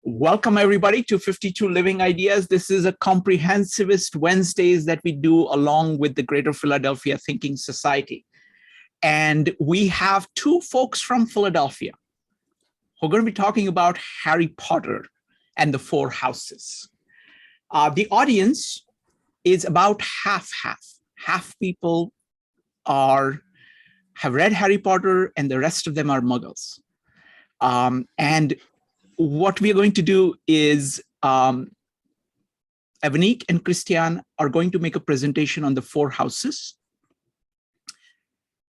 Welcome everybody to 52 Living Ideas. This is a comprehensivist Wednesdays that we do along with the Greater Philadelphia Thinking Society. And we have two folks from Philadelphia who are going to be talking about Harry Potter and the Four Houses. The audience is about half-half. Half people have read Harry Potter and the rest of them are muggles. And what we are going to do is Evanique and Kristiane are going to make a presentation on the Four Houses.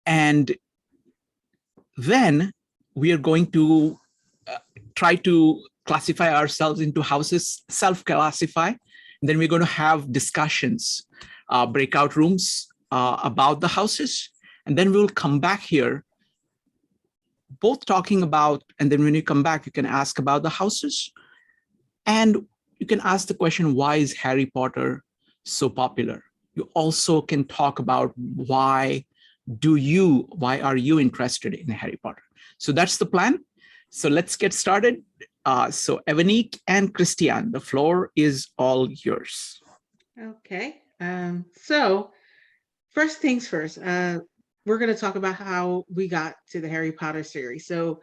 And then we are going to try to classify ourselves into houses, self-classify. Then we're going to have discussions, breakout rooms about the houses. And then we'll come back here both talking about, and then when you come back, you can ask about the houses. And you can ask the question, why is Harry Potter so popular? You also can talk about why are you interested in Harry Potter? So that's the plan. So let's get started. So Evanique and Kristiane, the floor is all yours. Okay. So first things first, we're going to talk about how we got to the Harry Potter series. So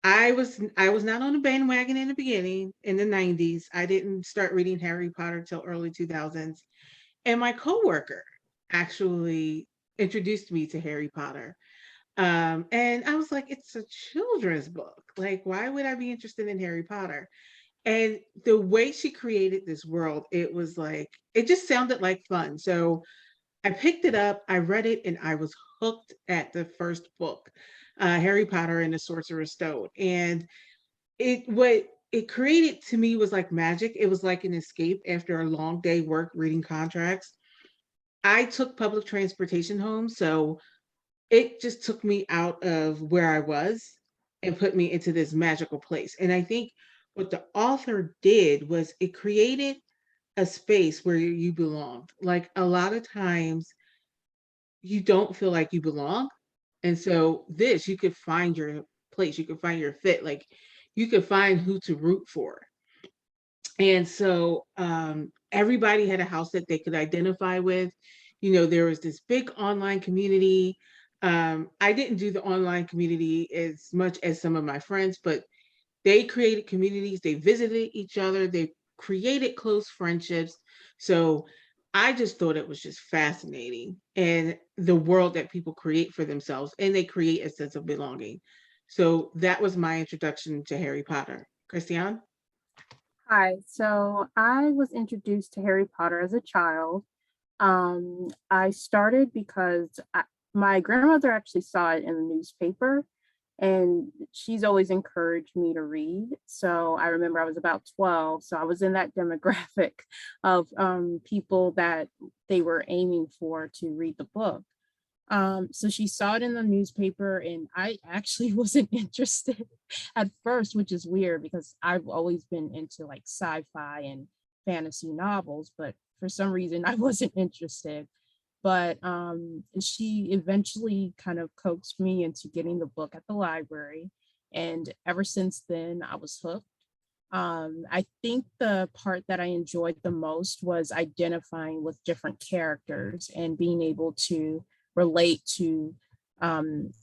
I was not on the bandwagon in the beginning in the 90s. I didn't start reading Harry Potter till early 2000s. And my coworker actually introduced me to Harry Potter. And I was like, it's a children's book. Like, why would I be interested in Harry Potter? And the way she created this world, it was like, it just sounded like fun. So I picked it up, I read it, and I was hooked at the first book, Harry Potter and the Sorcerer's Stone. And what it created to me was like magic. It was like an escape after a long day work reading contracts. I took public transportation home, so it just took me out of where I was and put me into this magical place. And I think what the author did was it created a space where you belong. Like a lot of times you don't feel like you belong. And so you could find your place, you could find your fit, like you could find who to root for. And so everybody had a house that they could identify with. You know, there was this big online community. I didn't do the online community as much as some of my friends, but they created communities, they visited each other, they created close friendships. So I just thought it was just fascinating, and the world that people create for themselves, and they create a sense of belonging. So that was my introduction to Harry Potter. Kristiane? Hi, so I was introduced to Harry Potter as a child. I started because my grandmother actually saw it in the newspaper, and she's always encouraged me to read. So I remember I was about 12, so I was in that demographic of people that they were aiming for to read the book. So she saw it in the newspaper, and I actually wasn't interested at first, which is weird because I've always been into like sci-fi and fantasy novels, but for some reason I wasn't interested. But she eventually kind of coaxed me into getting the book at the library. And ever since then, I was hooked. I think the part that I enjoyed the most was identifying with different characters and being able to relate to,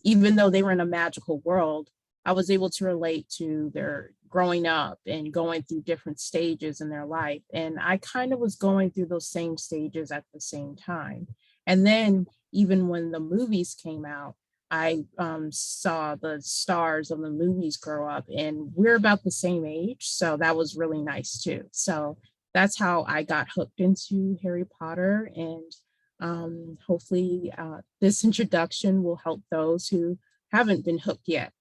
even though they were in a magical world, I was able to relate to their growing up and going through different stages in their life. And I kind of was going through those same stages at the same time. And then even when the movies came out, I saw the stars of the movies grow up, and we're about the same age. So that was really nice too. So that's how I got hooked into Harry Potter. And hopefully this introduction will help those who haven't been hooked yet.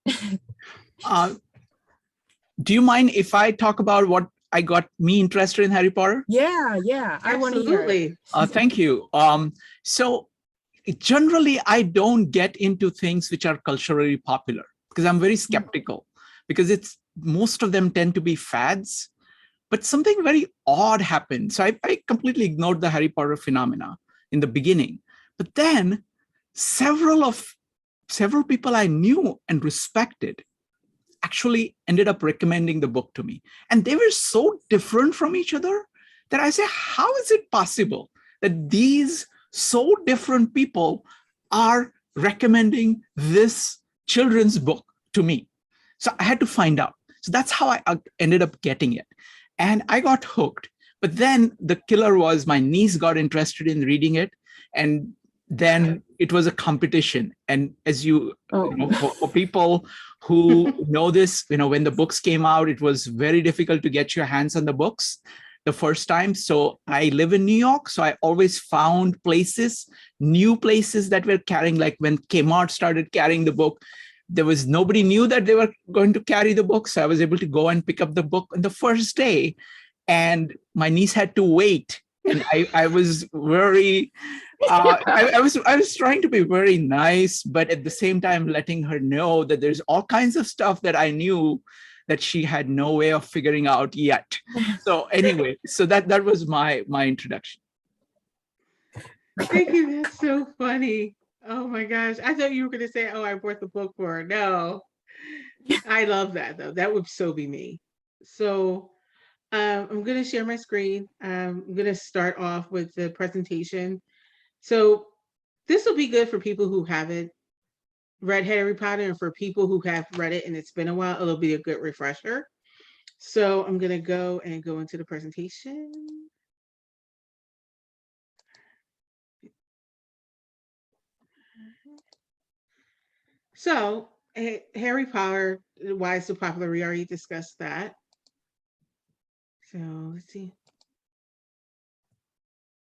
Do you mind if I talk about what I got me interested in Harry Potter? Yeah. I want to hear it. Thank you. So generally, I don't get into things which are culturally popular because I'm very skeptical, because most of them tend to be fads. But something very odd happened. So I completely ignored the Harry Potter phenomena in the beginning. But then several people I knew and respected actually ended up recommending the book to me. And they were so different from each other that I say, how is it possible that these so different people are recommending this children's book to me? So I had to find out. So that's how I ended up getting it. And I got hooked. But then the killer was my niece got interested in reading it. And then it was a competition. And as you know, for people who know this, when the books came out, it was very difficult to get your hands on the books the first time. So I live in New York. So I always found places, new places that were carrying, like when Kmart started carrying the book, there was nobody knew that they were going to carry the book. So I was able to go and pick up the book on the first day. And my niece had to wait. And I was very, I was trying to be very nice, but at the same time, letting her know that there's all kinds of stuff that I knew that she had no way of figuring out yet. So anyway, so that was my introduction. Thank you. That's so funny. Oh my gosh. I thought you were going to say, oh, I brought the book for her. No, I love that though. That would so be me. So I'm going to share my screen. I'm going to start off with the presentation. So this will be good for people who haven't read Harry Potter, and for people who have read it and it's been a while, it'll be a good refresher. So I'm going to go into the presentation. So Harry Potter, why it's so popular, we already discussed that. So let's see.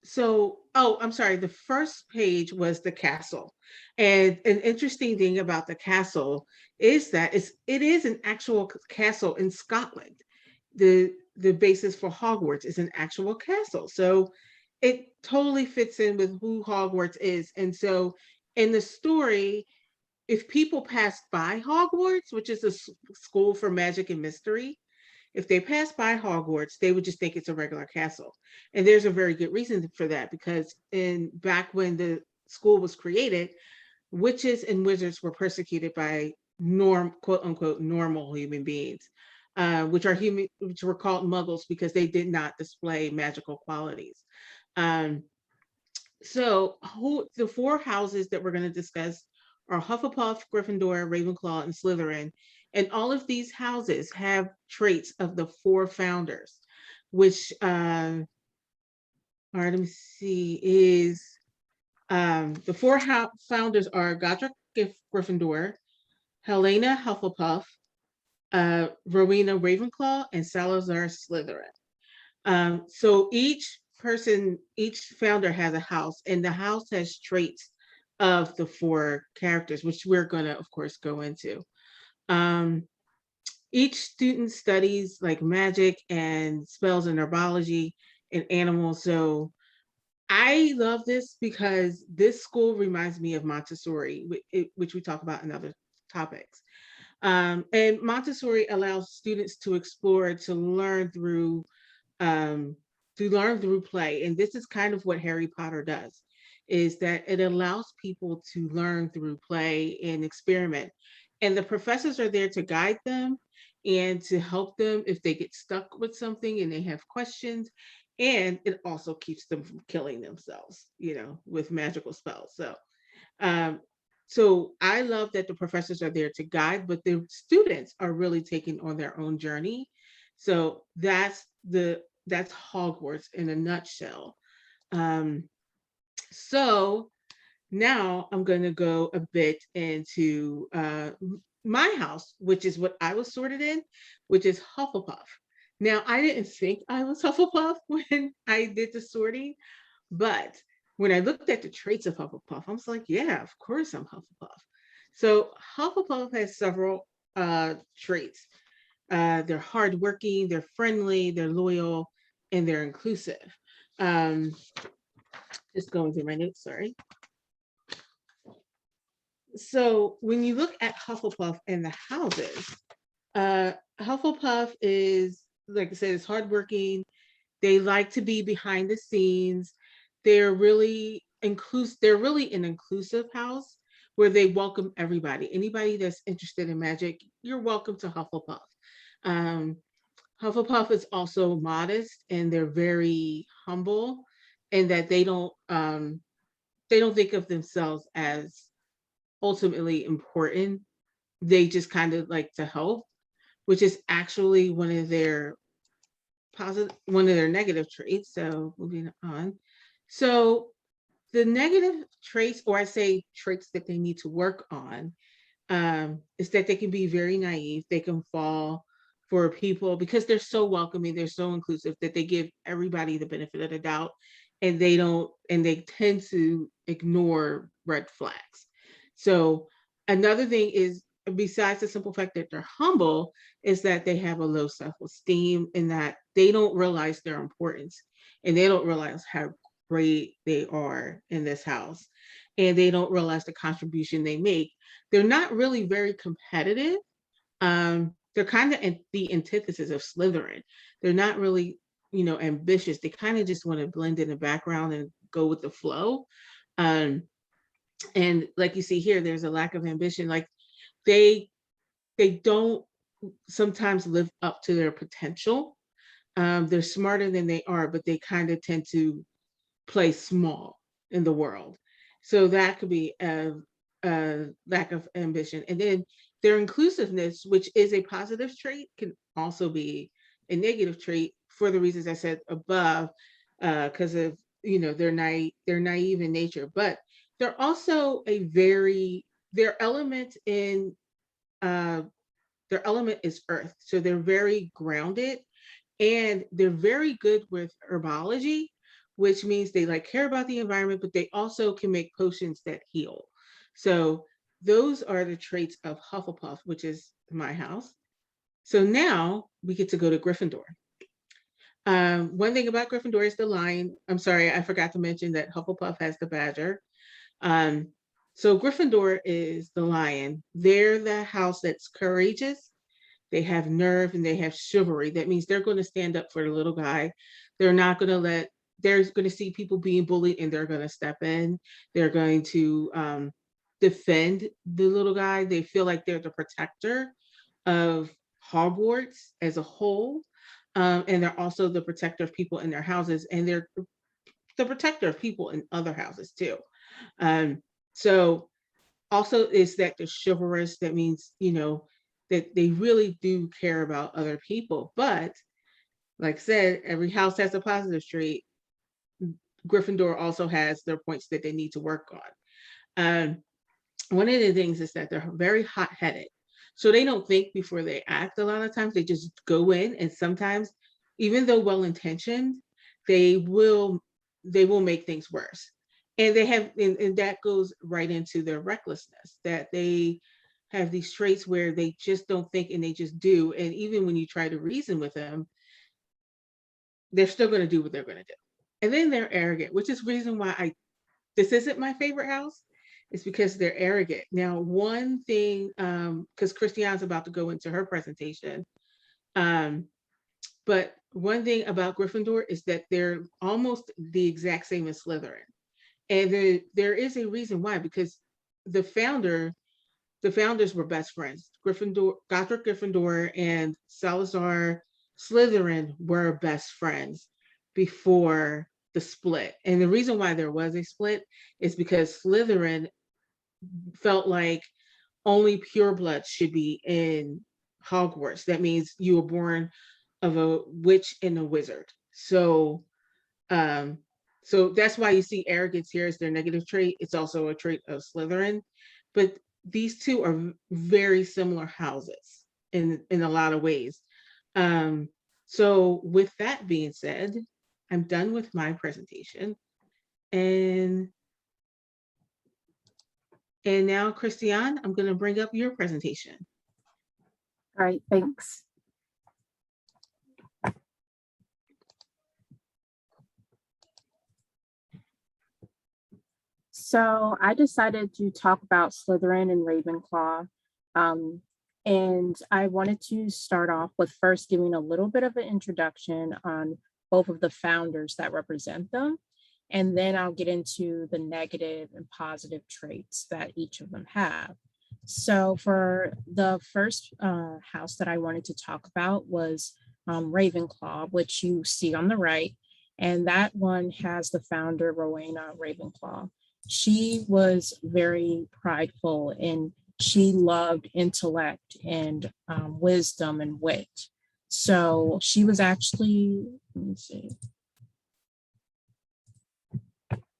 So, oh, I'm sorry. The first page was the castle. And an interesting thing about the castle is that it is an actual castle in Scotland. The basis for Hogwarts is an actual castle. So it totally fits in with who Hogwarts is. And so in the story, if people pass by Hogwarts, which is a school for magic and mystery, if they pass by Hogwarts, they would just think it's a regular castle. And there's a very good reason for that, because back when the school was created, witches and wizards were persecuted by quote unquote normal human beings, which were called muggles because they did not display magical qualities. So the four houses that we're going to discuss are Hufflepuff, Gryffindor, Ravenclaw, and Slytherin. And all of these houses have traits of the four founders, which, all right, let me see, is the four founders are Godric Gryffindor, Helena Hufflepuff, Rowena Ravenclaw, and Salazar Slytherin. So each founder has a house, and the house has traits of the four characters, which we're going to, of course, go into. Each student studies like magic and spells and herbology and animals. So I love this because this school reminds me of Montessori, which we talk about in other topics. And Montessori allows students to explore, to learn through play. And this is kind of what Harry Potter does, is that it allows people to learn through play and experiment. And the professors are there to guide them and to help them if they get stuck with something and they have questions. And it also keeps them from killing themselves, with magical spells. So I love that the professors are there to guide, but the students are really taking on their own journey. So that's Hogwarts in a nutshell. So now I'm going to go a bit into my house, which is what I was sorted in, which is Hufflepuff. Now, I didn't think I was Hufflepuff when I did the sorting, but when I looked at the traits of Hufflepuff, I was like, yeah, of course I'm Hufflepuff. So Hufflepuff has several traits. They're hardworking, they're friendly, they're loyal, and they're inclusive. Just going through my notes, sorry. So when you look at Hufflepuff and the houses, Hufflepuff is, like I said, is hardworking. They like to be behind the scenes. They're really inclusive. They're really an inclusive house, where they welcome everybody. Anybody that's interested in magic, you're welcome to Hufflepuff. Um, Hufflepuff is also modest, and they're very humble, and that they don't think of themselves as ultimately important. They just kind of like to help, which is actually one of their negative traits. So moving on. So the negative traits, or I say traits that they need to work on, is that they can be very naive. They can fall for people because they're so welcoming, they're so inclusive, that they give everybody the benefit of the doubt, and they tend to ignore red flags. So another thing is, besides the simple fact that they're humble, is that they have a low self-esteem, and that they don't realize their importance, and they don't realize how great they are in this house, and they don't realize the contribution they make. They're not really very competitive. They're kind of the antithesis of Slytherin. They're not really, ambitious. They kind of just want to blend in the background and go with the flow. Um, and like you see here, there's a lack of ambition. Like they don't sometimes live up to their potential. They're smarter than they are, but they kind of tend to play small in the world. So that could be a lack of ambition. And then their inclusiveness, which is a positive trait, can also be a negative trait for the reasons I said above, because of they're naive in nature, but they're also their element in their element is earth, so they're very grounded, and they're very good with herbology, which means they like care about the environment, but they also can make potions that heal. So those are the traits of Hufflepuff, which is my house. So now we get to go to Gryffindor. One thing about Gryffindor is the lion. I'm sorry, I forgot to mention that Hufflepuff has the badger. So Gryffindor is the lion. They're the house that's courageous. They have nerve and they have chivalry. That means they're going to stand up for the little guy. They're not going to they're going to see people being bullied, and they're going to step in. They're going to defend the little guy. They feel like they're the protector of Hogwarts as a whole. And they're also the protector of people in their houses, and they're the protector of people in other houses too. So also is that they're chivalrous. That means, that they really do care about other people. But like I said, every house has a positive trait. Gryffindor also has their points that they need to work on. One of the things is that they're very hot-headed. So they don't think before they act a lot of times. They just go in, and sometimes, even though well-intentioned, they will make things worse. And and that goes right into their recklessness, that they have these traits where they just don't think and they just do. And even when you try to reason with them, they're still going to do what they're going to do. And then they're arrogant, which is reason why this isn't my favorite house. It's because they're arrogant. Now, one thing, because Kristiane's about to go into her presentation, but one thing about Gryffindor is that they're almost the exact same as Slytherin. And there is a reason why, because the founders were best friends. Godric Gryffindor and Salazar Slytherin were best friends before the split. And the reason why there was a split is because Slytherin felt like only purebloods should be in Hogwarts. That means you were born of a witch and a wizard. So that's why you see arrogance here as their negative trait. It's also a trait of Slytherin. But these two are very similar houses in a lot of ways. So with that being said, I'm done with my presentation. And now, Kristiane, I'm going to bring up your presentation. All right, thanks. So I decided to talk about Slytherin and Ravenclaw. And I wanted to start off with first giving a little bit of an introduction on both of the founders that represent them. And then I'll get into the negative and positive traits that each of them have. So for the first house that I wanted to talk about was Ravenclaw, which you see on the right. And that one has the founder, Rowena Ravenclaw. She was very prideful and she loved intellect and wisdom and wit. So she was actually, let me see.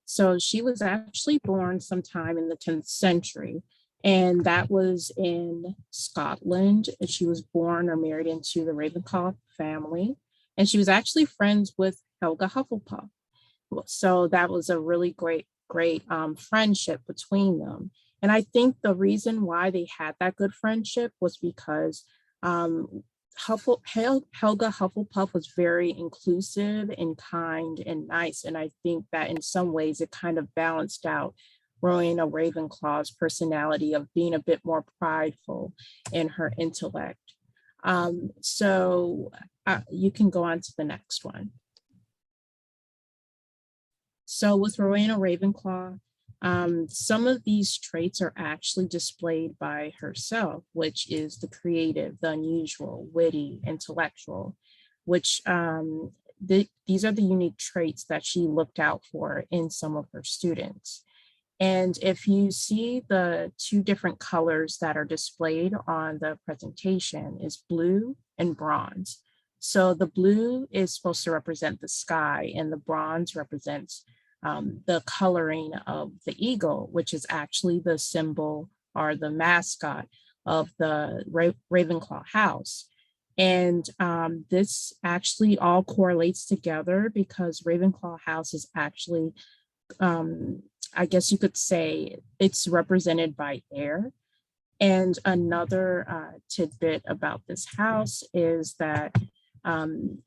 So she was actually born sometime in the 10th century, and that was in Scotland. And she was born or married into the Ravenclaw family, and she was actually friends with Helga Hufflepuff. So that was a really great friendship between them. And I think the reason why they had that good friendship was because Helga Hufflepuff was very inclusive and kind and nice. And I think that in some ways it kind of balanced out Rowena Ravenclaw's personality of being a bit more prideful in her intellect. So you can go on to the next one. So with Rowena Ravenclaw, some of these traits are actually displayed by herself, which is the creative, the unusual, witty, intellectual, which these are the unique traits that she looked out for in some of her students. And if you see the two different colors that are displayed on the presentation is blue and bronze. So the blue is supposed to represent the sky and the bronze represents the coloring of the eagle, which is actually the symbol or the mascot of the Ravenclaw House. And this actually all correlates together because Ravenclaw House is actually, I guess you could say, it's represented by air. And another tidbit about this house is that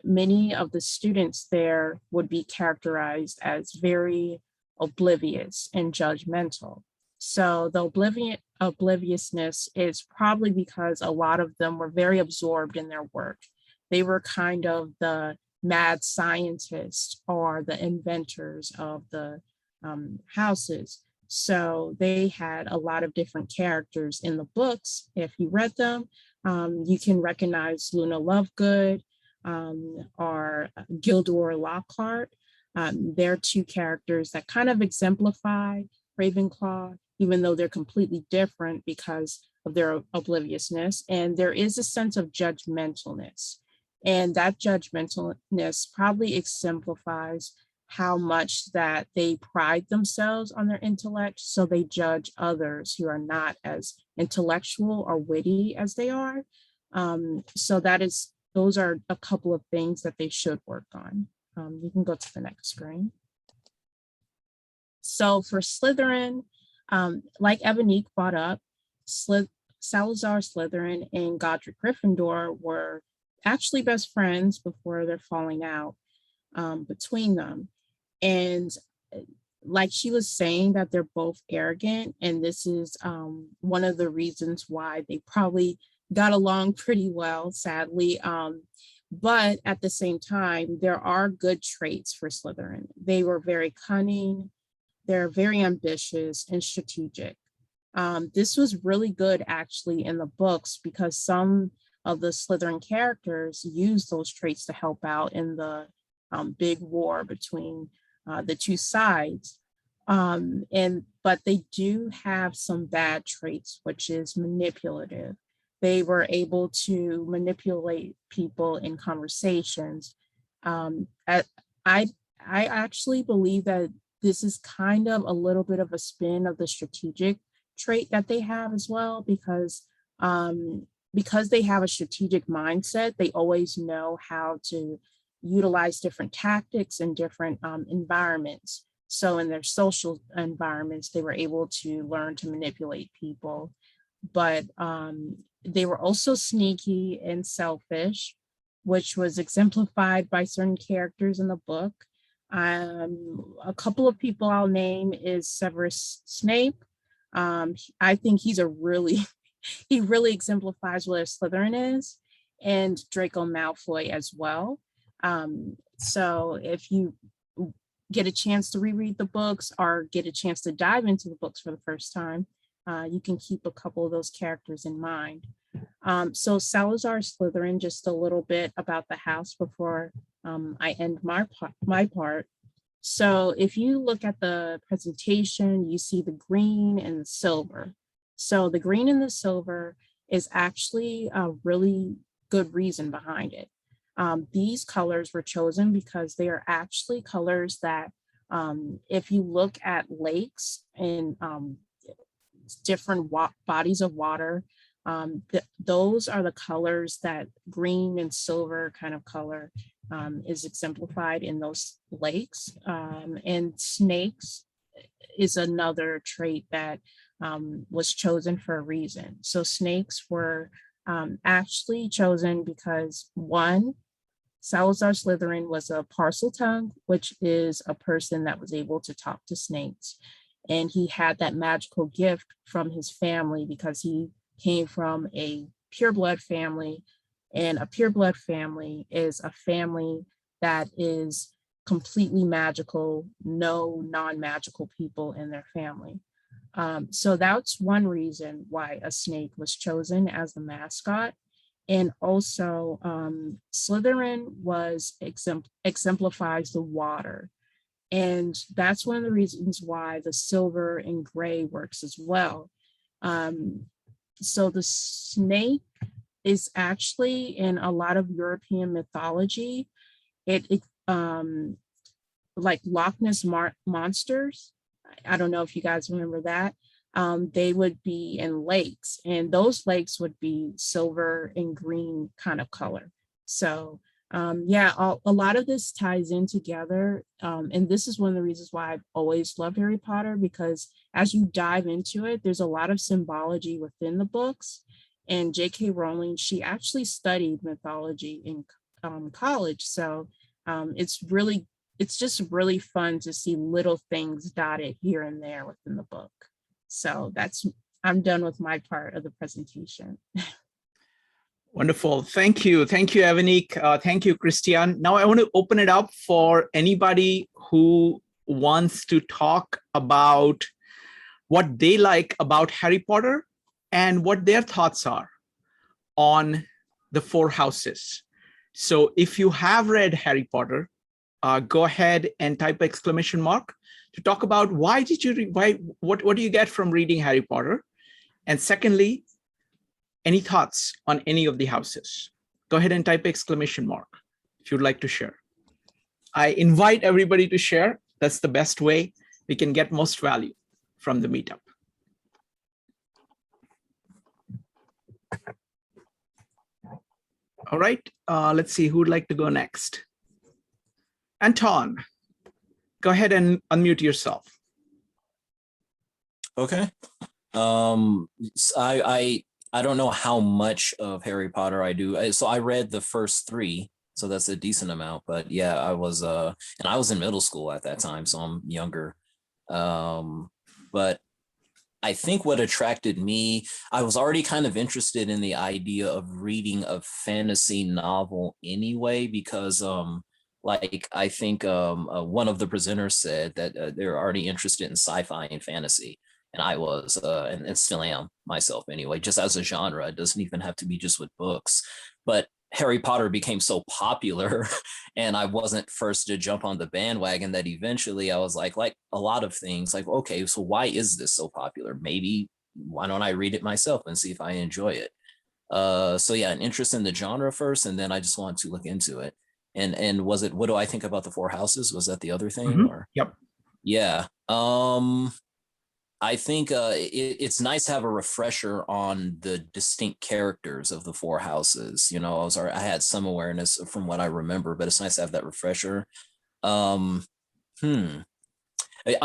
many of the students there would be characterized as very oblivious and judgmental. So the obliviousness is probably because a lot of them were very absorbed in their work. They were kind of the mad scientists or the inventors of the houses. So they had a lot of different characters in the books. If you read them, you can recognize Luna Lovegood, or Gilderoy Lockhart. They're two characters that kind of exemplify Ravenclaw, even though they're completely different because of their obliviousness. And there is a sense of judgmentalness. And that judgmentalness probably exemplifies how much that they pride themselves on their intellect. So they judge others who are not as intellectual or witty as they are. So those are a couple of things that they should work on. You can go to the next screen. So for Slytherin, like Evanique brought up, Salazar Slytherin and Godric Gryffindor were actually best friends before their falling out between them. And like she was saying that they're both arrogant, and this is one of the reasons why they probably got along pretty well, sadly. But at the same time, there are good traits for Slytherin. They were very cunning, they're very ambitious and strategic. This was really good actually in the books because some of the Slytherin characters used those traits to help out in the big war between the two sides. But they do have some bad traits, which is manipulative. They were able to manipulate people in conversations. I actually believe that this is kind of a little bit of a spin of the strategic trait that they have as well, because they have a strategic mindset, they always know how to utilize different tactics in different environments. So in their social environments, they were able to learn to manipulate people, but they were also sneaky and selfish, which was exemplified by certain characters in the book. A couple of people I'll name is Severus Snape. I think he really exemplifies what a Slytherin is, and Draco Malfoy as well. So if you get a chance to reread the books or get a chance to dive into the books for the first time, you can keep a couple of those characters in mind. So Salazar Slytherin, just a little bit about the house before I end my part. So if you look at the presentation, you see the green and the silver. So the green and the silver is actually a really good reason behind it. These colors were chosen because they are actually colors that if you look at lakes and different bodies of water, those are the colors that green and silver kind of color is exemplified in those lakes. And snakes is another trait that was chosen for a reason. So snakes were actually chosen because, one, Salazar Slytherin was a Parseltongue, which is a person that was able to talk to snakes. And he had that magical gift from his family because he came from a pureblood family. And a pureblood family is a family that is completely magical, no non-magical people in their family. So that's one reason why a snake was chosen as the mascot. And also Slytherin was exemplifies the water. And that's one of the reasons why the silver and gray works as well. So the snake is actually in a lot of European mythology. It like Loch Ness monsters. I don't know if you guys remember that. They would be in lakes, and those lakes would be silver and green kind of color. So yeah, a lot of this ties in together. And this is one of the reasons why I've always loved Harry Potter, because as you dive into it, there's a lot of symbology within the books. And J.K. Rowling, she actually studied mythology in college. So it's just really fun to see little things dotted here and there within the book. So I'm done with my part of the presentation. Wonderful. Thank you. Thank you, Evanique. Thank you, Kristiane. Now I want to open it up for anybody who wants to talk about what they like about Harry Potter and what their thoughts are on the four houses. So if you have read Harry Potter, go ahead and type exclamation mark to talk about why did you read, what do you get from reading Harry Potter? And secondly, any thoughts on any of the houses? Go ahead and type exclamation mark if you'd like to share. I invite everybody to share. That's the best way we can get most value from the meetup. All right, let's see who'd like to go next. Anton, go ahead and unmute yourself. Okay. I don't know how much of Harry Potter I do. So I read the first 3, so that's a decent amount. But yeah, I was in middle school at that time, so I'm younger. But I think what attracted me, I was already kind of interested in the idea of reading a fantasy novel anyway, because like I think one of the presenters said that they're already interested in sci-fi and fantasy. And I was, and still am myself anyway, just as a genre. It doesn't even have to be just with books. But Harry Potter became so popular, and I wasn't first to jump on the bandwagon, that eventually I was like a lot of things, like, okay, so why is this so popular? Maybe why don't I read it myself and see if I enjoy it? So yeah, an interest in the genre first, and then I just wanted to look into it. And was it, what do I think about the four houses? Was that the other thing? Mm-hmm. Or yep. Yeah. I think it's nice to have a refresher on the distinct characters of the four houses. You know, I had some awareness from what I remember, but it's nice to have that refresher. I'm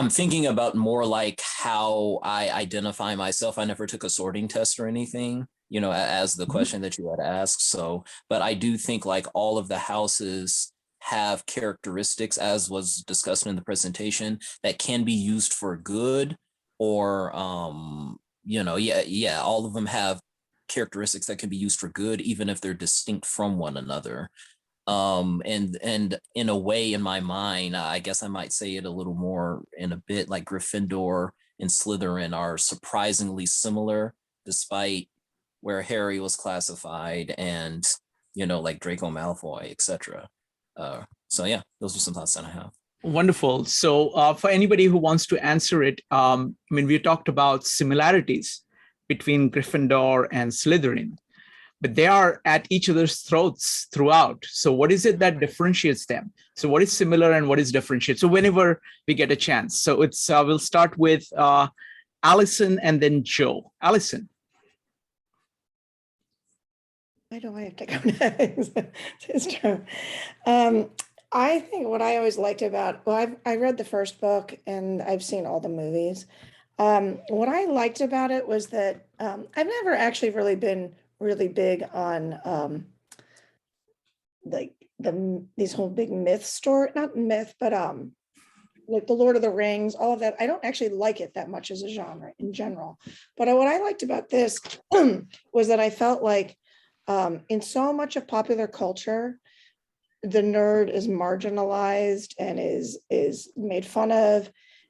thinking about more like how I identify myself. I never took a sorting test or anything, you know, as the question that you had asked. So, but I do think like all of the houses have characteristics, as was discussed in the presentation, that can be used for good. Or you know, yeah, all of them have characteristics that can be used for good, even if they're distinct from one another. And in a way, in my mind, I guess I might say it a little more in a bit, like Gryffindor and Slytherin are surprisingly similar, despite where Harry was classified and, you know, like Draco Malfoy, etc. So yeah, those are some thoughts that I have. Wonderful. So for anybody who wants to answer it, I mean, we talked about similarities between Gryffindor and Slytherin, but they are at each other's throats throughout. So what is it that differentiates them? So what is similar and what is differentiate? So whenever we get a chance. So it's we'll start with Allison and then Joe. Allison. Why do I have to go next? It's true. I think what I always liked about, well, I read the first book and I've seen all the movies. What I liked about it was that I've never actually really been really big on like these whole big myth story, not myth, but like the Lord of the Rings, all of that. I don't actually like it that much as a genre in general. But what I liked about this was that I felt like in so much of popular culture, the nerd is marginalized and is made fun of.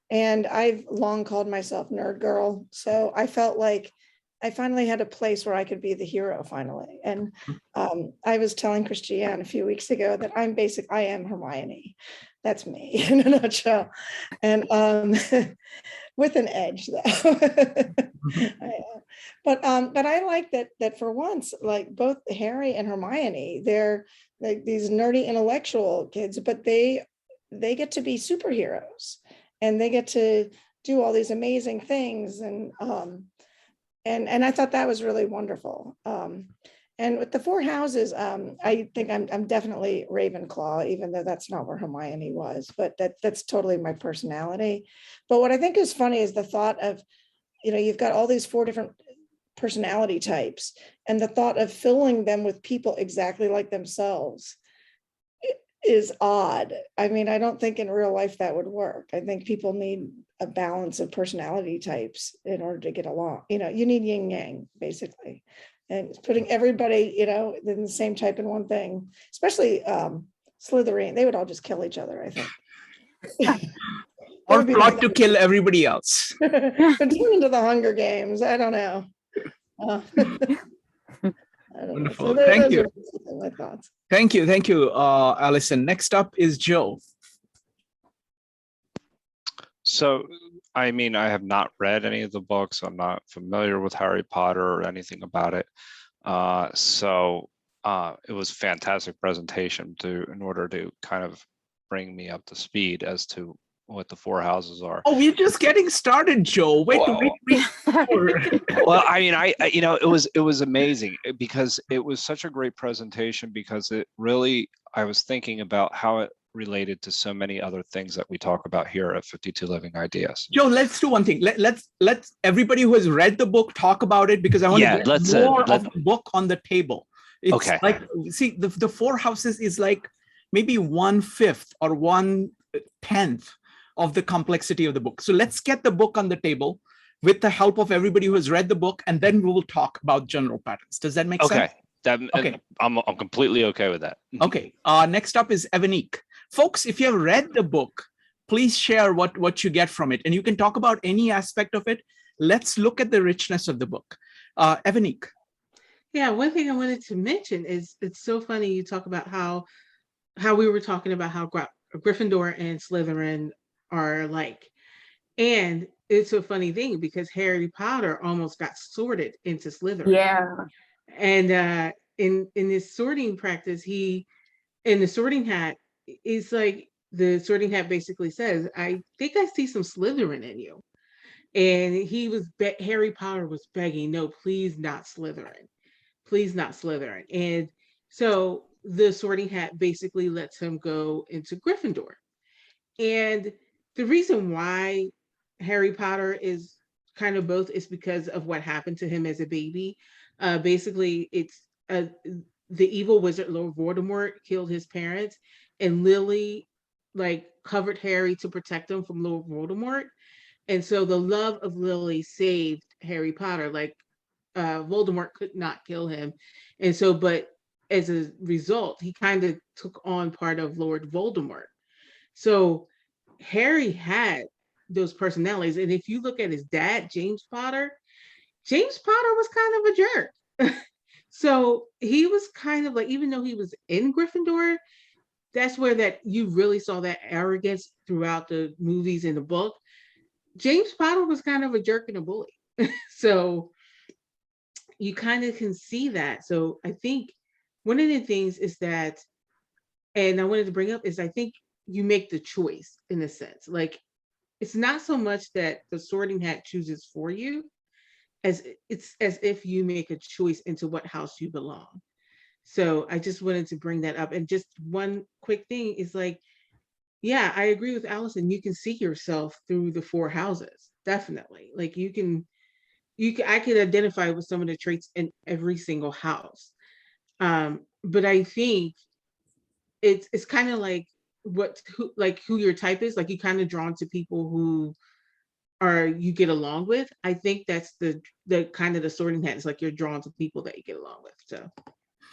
And I've long called myself nerd girl. So I felt like I finally had a place where I could be the hero finally. And I was telling Kristiane a few weeks ago that I am Hermione. That's me in a nutshell. And with an edge though. But I like that for once, like both Harry and Hermione, they're like these nerdy intellectual kids, but they get to be superheroes and they get to do all these amazing things. And I thought that was really wonderful. And with the four houses, I think I'm definitely Ravenclaw, even though that's not where Hermione was, but that's totally my personality. But what I think is funny is the thought of, you know, you've got all these four different personality types and the thought of filling them with people exactly like themselves is odd. I mean, I don't think in real life that would work. I think people need a balance of personality types in order to get along. You know, you need yin yang basically. And putting everybody, you know, in the same type in one thing, especially Slytherin, they would all just kill each other, I think. Or plot to kill everybody else. But turn into the Hunger Games. I don't know. I don't Wonderful. know. So Thank those you. are my thoughts. Thank you, Allison. Next up is Joe. So, I mean, I have not read any of the books. I'm not familiar with Harry Potter or anything about it. So it was a fantastic presentation in order to kind of bring me up to speed as to what the four houses are. Oh, we're just getting started, Joe. Wait. Well, I mean, you know, it was amazing because it was such a great presentation because it really, I was thinking about how it related to so many other things that we talk about here at 52 Living Ideas. Joe, let's do one thing. Let's everybody who has read the book talk about it because I want to get more of the book on the table. It's okay. Like, see, the four houses is like maybe 1/5 or 1/10 of the complexity of the book. So let's get the book on the table with the help of everybody who has read the book, and then we will talk about general patterns. Does that make sense? Okay. I'm completely okay with that. Okay. Next up is Evanique. Folks, if you have read the book, please share what you get from it. And you can talk about any aspect of it. Let's look at the richness of the book. Evanique. Yeah, one thing I wanted to mention is it's so funny you talk about how we were talking about how Gryffindor and Slytherin are alike. And it's a funny thing because Harry Potter almost got sorted into Slytherin. Yeah. And in this sorting practice, in the sorting hat, it's like the sorting hat basically says, I think I see some Slytherin in you. And Harry Potter was begging, no, please not Slytherin. Please not Slytherin. And so the sorting hat basically lets him go into Gryffindor. And the reason why Harry Potter is kind of both is because of what happened to him as a baby. Basically, it's the evil wizard Lord Voldemort killed his parents, and Lily like covered Harry to protect him from Lord Voldemort. And so the love of Lily saved Harry Potter. Like Voldemort could not kill him. And so, but as a result, he kind of took on part of Lord Voldemort. So Harry had those personalities. And if you look at his dad, James Potter was kind of a jerk. So he was kind of like, even though he was in Gryffindor, that's where that you really saw that arrogance throughout the movies and the book. James Potter was kind of a jerk and a bully. So you kind of can see that. So I think one of the things is that, and I wanted to bring up, is I think you make the choice in a sense. Like, it's not so much that the sorting hat chooses for you, as it's as if you make a choice into what house you belong. So I just wanted to bring that up. And just one quick thing is like, yeah, I agree with Allison. You can see yourself through the 4 houses. Definitely. Like I could identify with some of the traits in every single house. But I think it's kind of like who your type is. Like, you kind of drawn to people who are you get along with. I think that's the kind of the sorting hat. It's like you're drawn to people that you get along with. So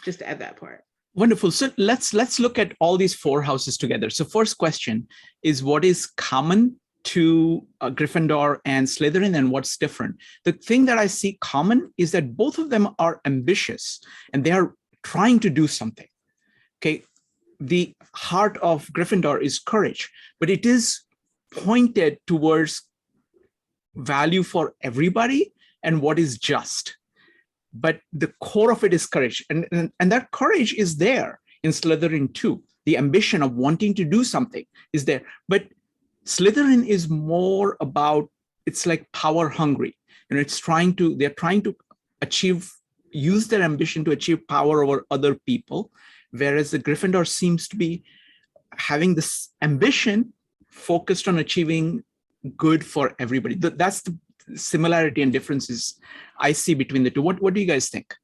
just to add that part. Wonderful. So let's look at all these 4 houses together. So first question is, what is common to Gryffindor and Slytherin, and what's different? The thing that I see common is that both of them are ambitious and they are trying to do something. Okay. The heart of Gryffindor is courage, but it is pointed towards value for everybody and what is just. But the core of it is courage. And that courage is there in Slytherin too. The ambition of wanting to do something is there. But Slytherin is more about, it's like power hungry. And they're trying to use their ambition to achieve power over other people. Whereas the Gryffindor seems to be having this ambition focused on achieving good for everybody. That's the similarity and differences I see between the two. What do you guys think?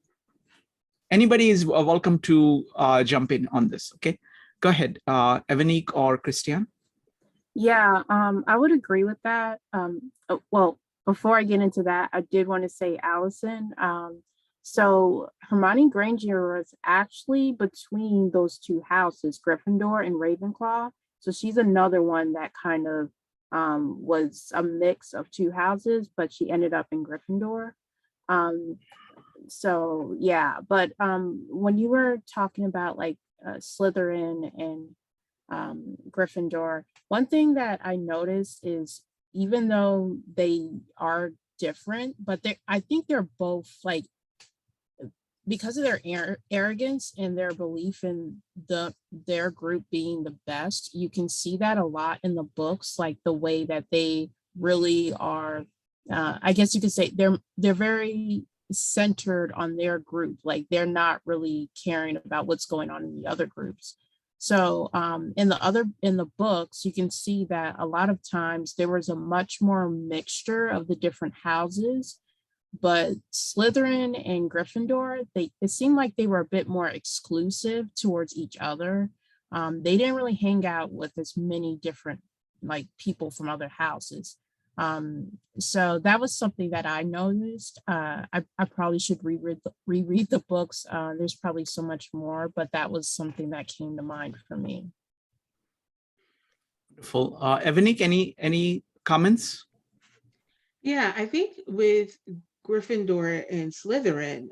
Anybody is welcome to jump in on this. Okay, go ahead, Evanique or Kristiane. Yeah, I would agree with that. Well, before I get into that, I did want to say, Allison, so Hermione Granger was actually between those 2 houses, Gryffindor and Ravenclaw. So she's another one that kind of was a mix of 2 houses, but she ended up in Gryffindor. So yeah, but when you were talking about like Slytherin and Gryffindor, one thing that I noticed is, even though they are different, but I think they're both, like, because of their arrogance and their belief in their group being the best, you can see that a lot in the books, like the way that they really are. I guess you could say they're very centered on their group. Like, they're not really caring about what's going on in the other groups. So in the books, you can see that a lot of times there was a much more mixture of the different houses. But Slytherin and Gryffindor, it seemed like they were a bit more exclusive towards each other. They didn't really hang out with as many different, like, people from other houses. So that was something that I noticed. I probably should reread the books. There's probably so much more, but that was something that came to mind for me. Wonderful. Evanique, any comments? Yeah, I think with Gryffindor and Slytherin,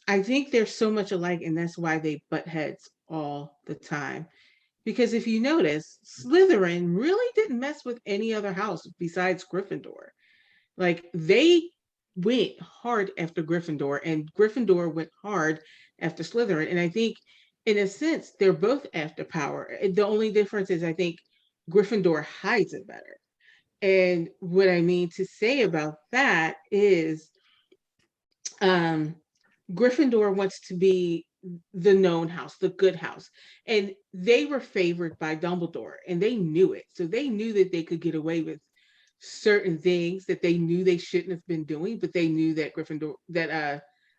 I think they're so much alike, and that's why they butt heads all the time. Because if you notice, Slytherin really didn't mess with any other house besides Gryffindor. Like, they went hard after Gryffindor, and Gryffindor went hard after Slytherin. And I think, in a sense, they're both after power. The only difference is, I think Gryffindor hides it better. And what I mean to say about that is, Gryffindor wants to be the known house, the good house. And they were favored by Dumbledore, and they knew it. So they knew that they could get away with certain things that they knew they shouldn't have been doing, but they knew that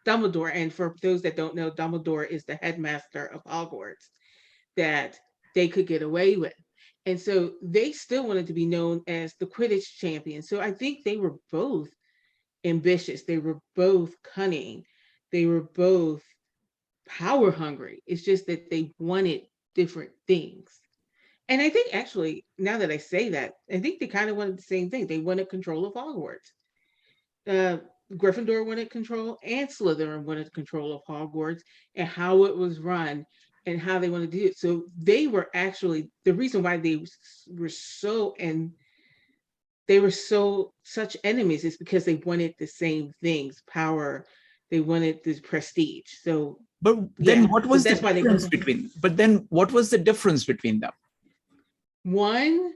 Dumbledore, and for those that don't know, Dumbledore is the headmaster of Hogwarts, that they could get away with. And so they still wanted to be known as the Quidditch champion. So I think they were both ambitious. They were both cunning. They were both power hungry. It's just that they wanted different things. And I think actually, now that I say that, I think they kind of wanted the same thing. They wanted control of Hogwarts. Gryffindor wanted control, and Slytherin wanted control of Hogwarts and how it was run and how they wanted to do it. So they were actually the reason why were so and they were so such enemies is because they wanted the same things, power. They wanted this prestige. So, But then yeah, what so was the that's why they difference both. between? But then what was the difference between them? One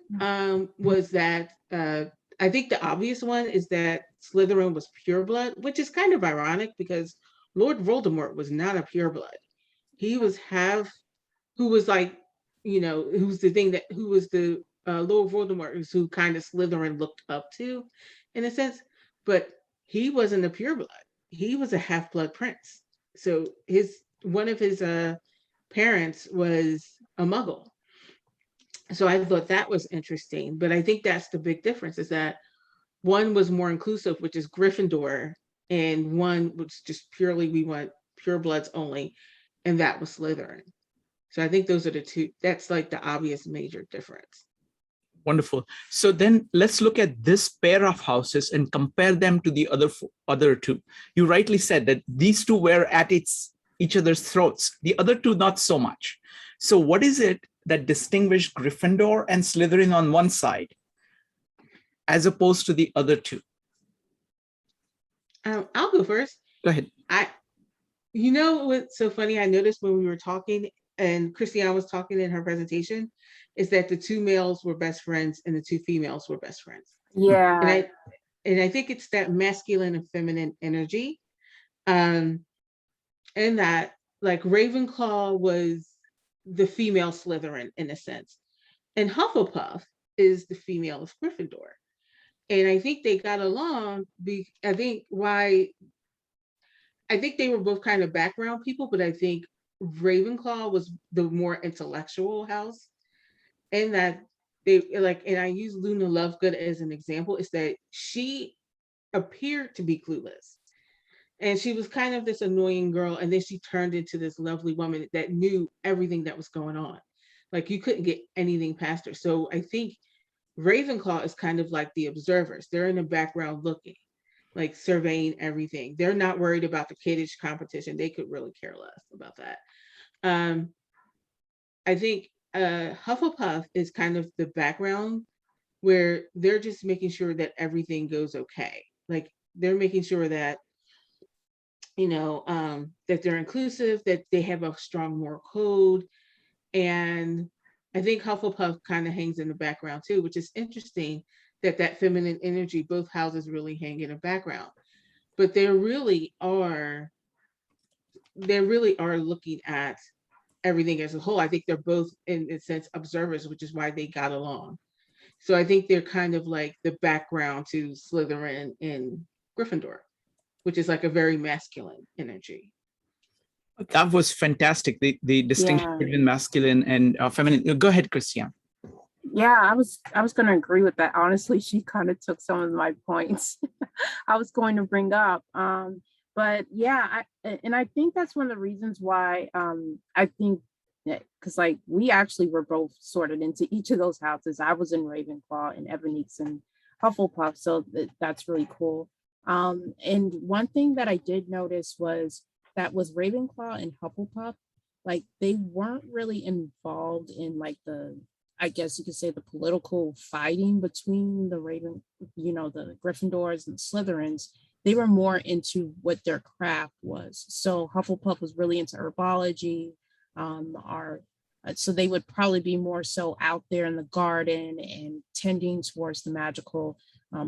was that I think the obvious one is that Slytherin was pureblood, which is kind of ironic because Lord Voldemort was not a pureblood. He was who was like, who's the thing that who was the Lord Voldemort is who kind of Slytherin looked up to, in a sense, but he wasn't a pureblood. He was a half-blood prince. So one of his parents was a Muggle. So I thought that was interesting, but I think that's the big difference is that one was more inclusive, which is Gryffindor, and one was just purely we want pure bloods only, and that was Slytherin. So I think those are the two. That's like the obvious major difference. Wonderful. So then let's look at this pair of houses and compare them to the other two. You rightly said that these two were at each other's throats. The other two, not so much. So what is it that distinguished Gryffindor and Slytherin on one side as opposed to the other two? I'll go first. Go ahead. What's so funny? I noticed when we were talking and Kristiane was talking in her presentation is that the two males were best friends and the two females were best friends. Yeah. And I think it's that masculine and feminine energy. And that like Ravenclaw was the female Slytherin in a sense. And Hufflepuff is the female of Gryffindor. And I think they got along. I think they were both kind of background people, but I think Ravenclaw was the more intellectual house. And that and I use Luna Lovegood as an example, is that she appeared to be clueless. And she was kind of this annoying girl. And then she turned into this lovely woman that knew everything that was going on. Like you couldn't get anything past her. So I think Ravenclaw is kind of like the observers. They're in the background looking, like surveying everything. They're not worried about the Quidditch competition. They could really care less about that. I think Hufflepuff is kind of the background where they're just making sure that everything goes okay. Like they're making sure that, that they're inclusive, that they have a strong moral code. And I think Hufflepuff kind of hangs in the background too, which is interesting that feminine energy, both houses really hang in the background. But they really are looking at everything as a whole. I think they're both in a sense observers, which is why they got along. So I think they're kind of like the background to Slytherin and Gryffindor, which is like a very masculine energy. That was fantastic. The distinction between masculine and feminine. Go ahead, Kristiane. Yeah, I was going to agree with that. Honestly, she kind of took some of my points I was going to bring up. But yeah, I think that's one of the reasons why I think because like we actually were both sorted into each of those houses. I was in Ravenclaw and Evanique and Hufflepuff, so that's really cool. And one thing that I did notice was that was Ravenclaw and Hufflepuff, like they weren't really involved in like I guess you could say the political fighting between the the Gryffindors and Slytherins. They were more into what their craft was. So Hufflepuff was really into herbology, so they would probably be more so out there in the garden and tending towards the magical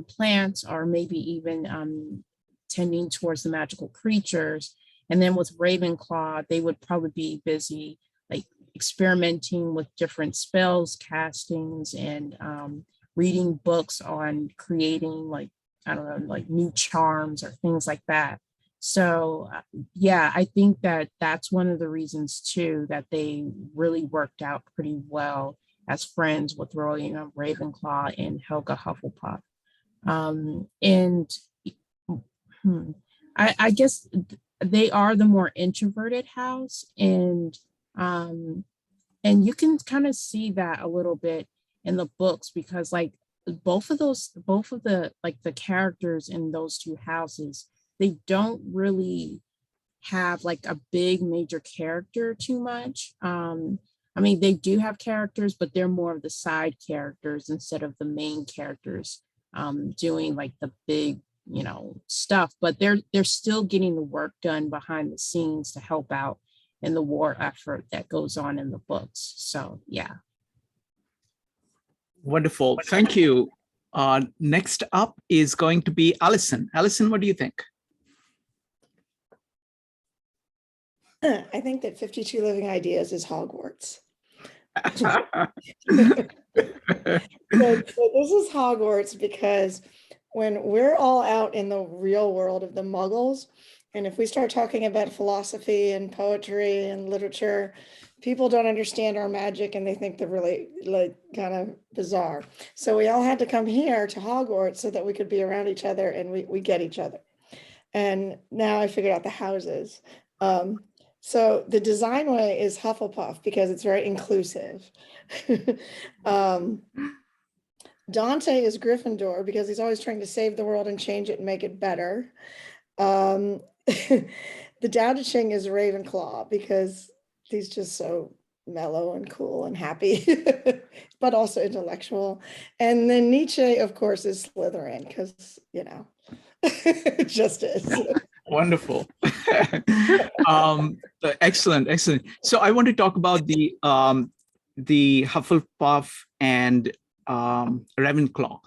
plants, or maybe even tending towards the magical creatures. And then with Ravenclaw, they would probably be busy like experimenting with different spells, castings, and reading books on creating like, I don't know, like new charms or things like that. So yeah, I think that's one of the reasons too, that they really worked out pretty well as friends with Rowena Ravenclaw and Helga Hufflepuff. I guess they are the more introverted house, and you can kind of see that a little bit in the books, because like both of the like the characters in those two houses, they don't really have like a big major character too much. I mean, they do have characters, but they're more of the side characters instead of the main characters doing like the big, stuff. But they're still getting the work done behind the scenes to help out in the war effort that goes on in the books. So yeah. Wonderful. Thank you. Next up is going to be Allison. Allison, what do you think? I think that 52 Living Ideas is Hogwarts. So this is Hogwarts because when we're all out in the real world of the Muggles, and if we start talking about philosophy and poetry and literature, people don't understand our magic and they think they're really like kind of bizarre. So we all had to come here to Hogwarts so that we could be around each other and we get each other. And now I figured out the houses. So the design way is Hufflepuff because it's very inclusive. Dante is Gryffindor because he's always trying to save the world and change it and make it better. The Dowdaching is Ravenclaw because he's just so mellow and cool and happy, but also intellectual. And then Nietzsche, of course, is Slytherin because, it just is. Wonderful. Excellent, excellent. So I want to talk about the Hufflepuff and Ravenclaw.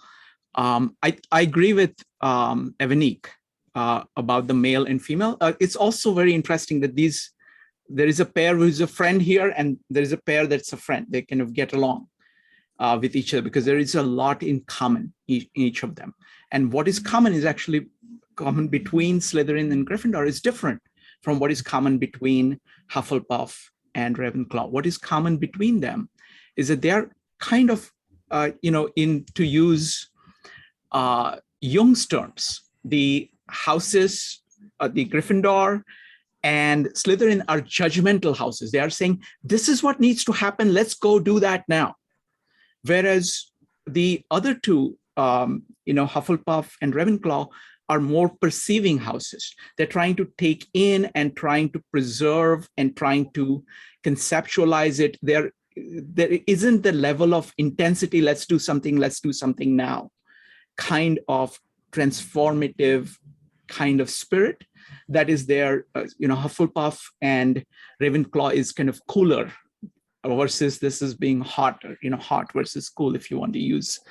I agree with Evanique about the male and female. It's also very interesting that there is a pair who's a friend here, and there is a pair that's a friend. They kind of get along with each other because there is a lot in common in each of them. And what is common is actually common between Slytherin and Gryffindor is different from what is common between Hufflepuff and Ravenclaw. What is common between them is that they're kind of, to use Jung's terms, the houses, the Gryffindor and Slytherin are judgmental houses. They are saying, this is what needs to happen. Let's go do that now. Whereas the other two, Hufflepuff and Ravenclaw, are more perceiving houses. They're trying to take in and trying to preserve and trying to conceptualize it. There isn't the level of intensity, let's do something now, kind of transformative kind of spirit that is there. Hufflepuff and Ravenclaw is kind of cooler versus this is being hotter, hot versus cool, if you want to use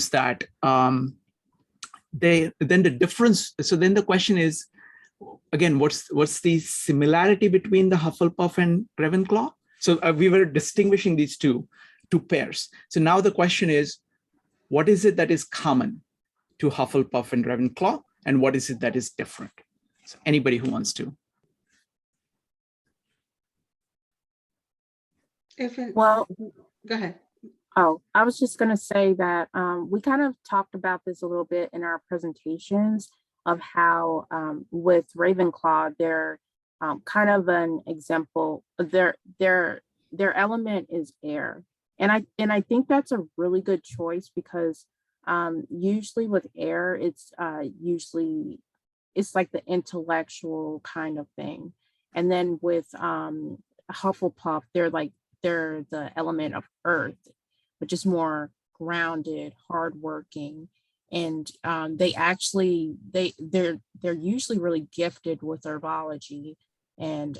that. Then the difference. So then the question is, again, what's the similarity between the Hufflepuff and Ravenclaw? So we were distinguishing these two pairs. So now the question is, what is it that is common to Hufflepuff and Ravenclaw, and what is it that is different? So anybody who wants to. Well, Go ahead. Oh, I was just going to say that we kind of talked about this a little bit in our presentations of how with Ravenclaw, they're kind of an example. Their element is air, and I think that's a really good choice because usually with air, it's like the intellectual kind of thing, and then with Hufflepuff, they're the element of earth, which is more grounded, hardworking, and they're usually really gifted with herbology and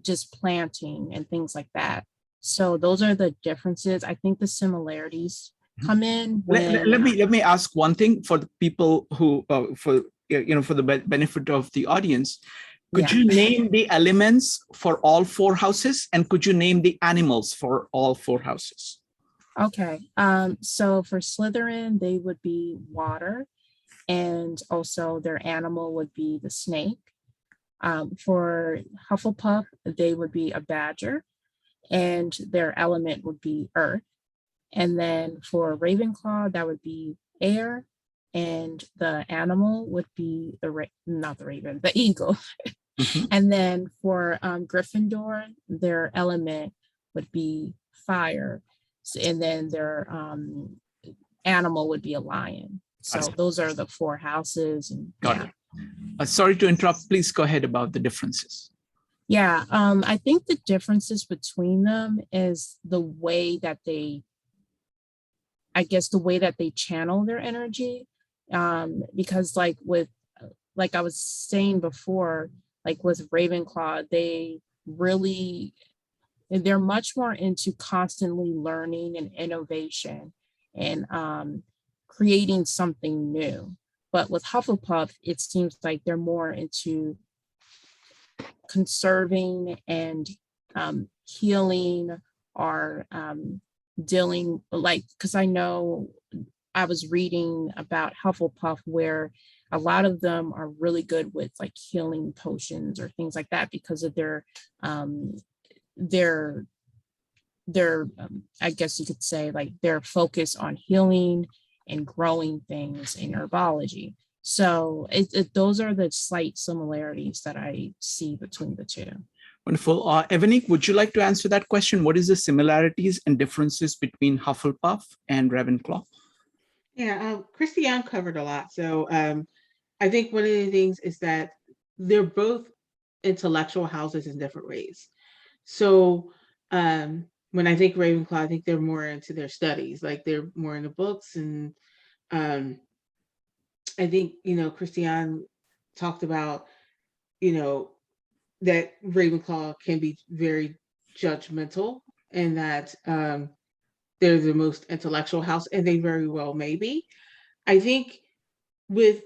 just planting and things like that. So those are the differences. I think the similarities come in. Let me ask one thing for the people who for the benefit of the audience. Could you name the elements for all four houses, and could you name the animals for all four houses? Okay, so for Slytherin, they would be water, and also their animal would be the snake. For Hufflepuff, they would be a badger, and their element would be earth. And then for Ravenclaw, that would be air, and the animal would be not the raven, the eagle. Mhm. And then for Gryffindor, their element would be fire. And then their animal would be a lion. So Got it. those are the 4 houses. And Got yeah. it. Sorry to interrupt. Please go ahead about the differences. Yeah, I think the differences between them is the way that they, I guess, the way that they channel their energy. Because like I was saying before, like with Ravenclaw, they're much more into constantly learning and innovation and creating something new. But with Hufflepuff, it seems like they're more into conserving and healing or dealing, like, because I know I was reading about Hufflepuff where a lot of them are really good with like healing potions or things like that because of their I guess you could say like their focus on healing and growing things in herbology. So those are the slight similarities that I see between the two. Wonderful. Evanique, would you like to answer that question? What is the similarities and differences between Hufflepuff and Ravenclaw? Yeah, Kristiane covered a lot. So I think one of the things is that they're both intellectual houses in different ways. So when I think Ravenclaw, I think they're more into their studies, like they're more into books. And I think, Kristiane talked about, that Ravenclaw can be very judgmental and that they're the most intellectual house, and they very well may be. I think with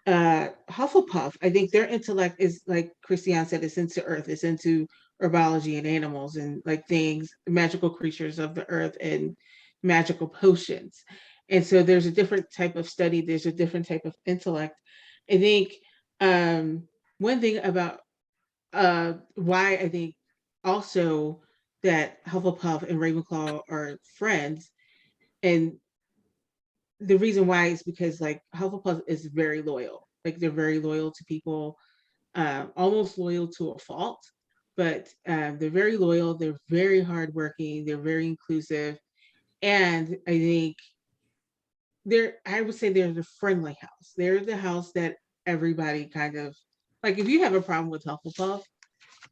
Hufflepuff, I think their intellect is, like Kristiane said, it's into earth, it's into herbology and animals and like things, magical creatures of the earth and magical potions. And so there's a different type of study, there's a different type of intellect. I think one thing about why I think also that Hufflepuff and Ravenclaw are friends, and the reason why is because like Hufflepuff is very loyal. Like they're very loyal to people, almost loyal to a fault. But they're very loyal. They're very hardworking. They're very inclusive, and I think I would say they're the friendly house. They're the house that everybody kind of like. If you have a problem with Hufflepuff,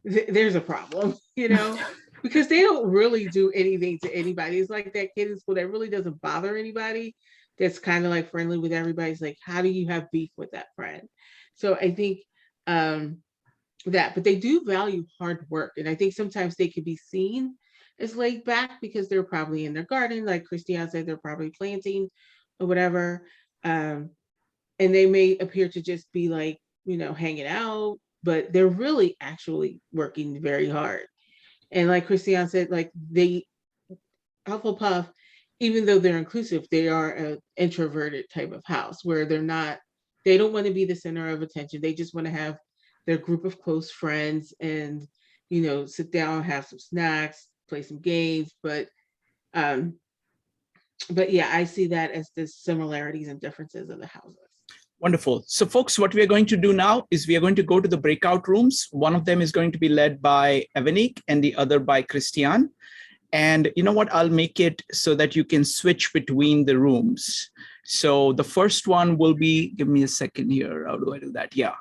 there's a problem, because they don't really do anything to anybody. It's like that kid in school that really doesn't bother anybody. That's kind of like friendly with everybody. It's like, how do you have beef with that friend? So I think but they do value hard work. And I think sometimes they can be seen as laid back because they're probably in their garden, like Kristiane said, they're probably planting or whatever. And they may appear to just be like, hanging out, but they're really actually working very hard. And like Kristiane said, like Hufflepuff, even though they're inclusive, they are an introverted type of house where they don't want to be the center of attention. They just want to have their group of close friends and, sit down, have some snacks, play some games. But yeah, I see that as the similarities and differences of the houses. Wonderful. So folks, what we are going to do now is we are going to go to the breakout rooms. One of them is going to be led by Evanique and the other by Kristiane. And you know what, I'll make it so that you can switch between the rooms. So the first one will be, give me a second here. How do I do that? Yeah,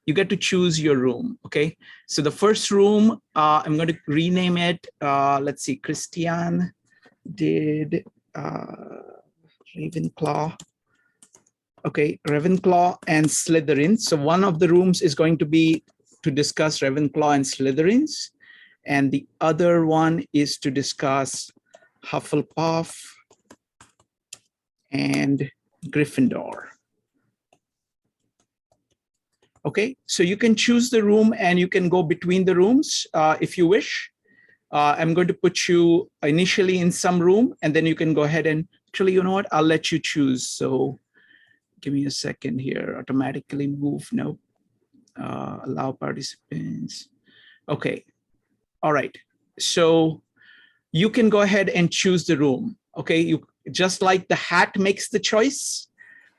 you get to choose your room. Okay. So the first room, I'm going to rename it. Let's see, Kristiane did Ravenclaw. Okay, Ravenclaw and Slytherin. So one of the rooms is going to be to discuss Ravenclaw and Slytherins. And the other one is to discuss Hufflepuff and Gryffindor. Okay, so you can choose the room and you can go between the rooms if you wish. I'm going to put you initially in some room and then you can go ahead and actually, you know what, I'll let you choose. So give me a second here, automatically move, no, allow participants. Okay. All right, so you can go ahead and choose the room. Okay, you just like the hat makes the choice.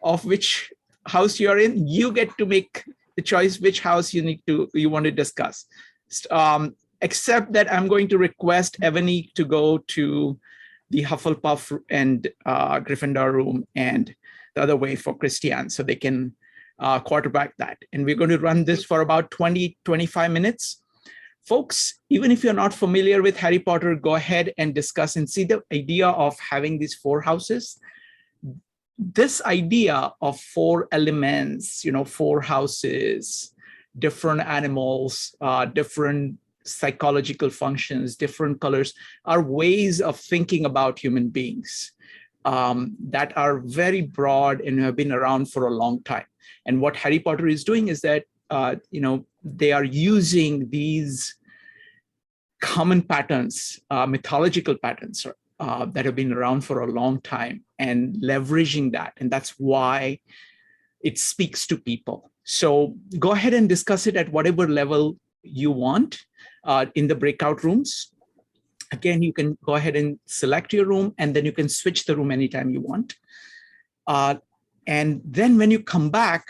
of which house you're in, you get to make the choice which house you want to discuss. Except that I'm going to request Evanique to go to the Hufflepuff and Gryffindor room and the other way for Kristiane, so they can quarterback that. And we're going to run this for about 20-25 minutes. Folks, even if you're not familiar with Harry Potter, go ahead and discuss and see the idea of having these 4 houses. This idea of 4 elements, 4 houses, different animals, different psychological functions, different colors, are ways of thinking about human beings that are very broad and have been around for a long time. And what Harry Potter is doing is that they are using these common patterns, mythological patterns that have been around for a long time, and leveraging that. And that's why it speaks to people. So go ahead and discuss it at whatever level you want in the breakout rooms. Again, you can go ahead and select your room, and then you can switch the room anytime you want. And then when you come back,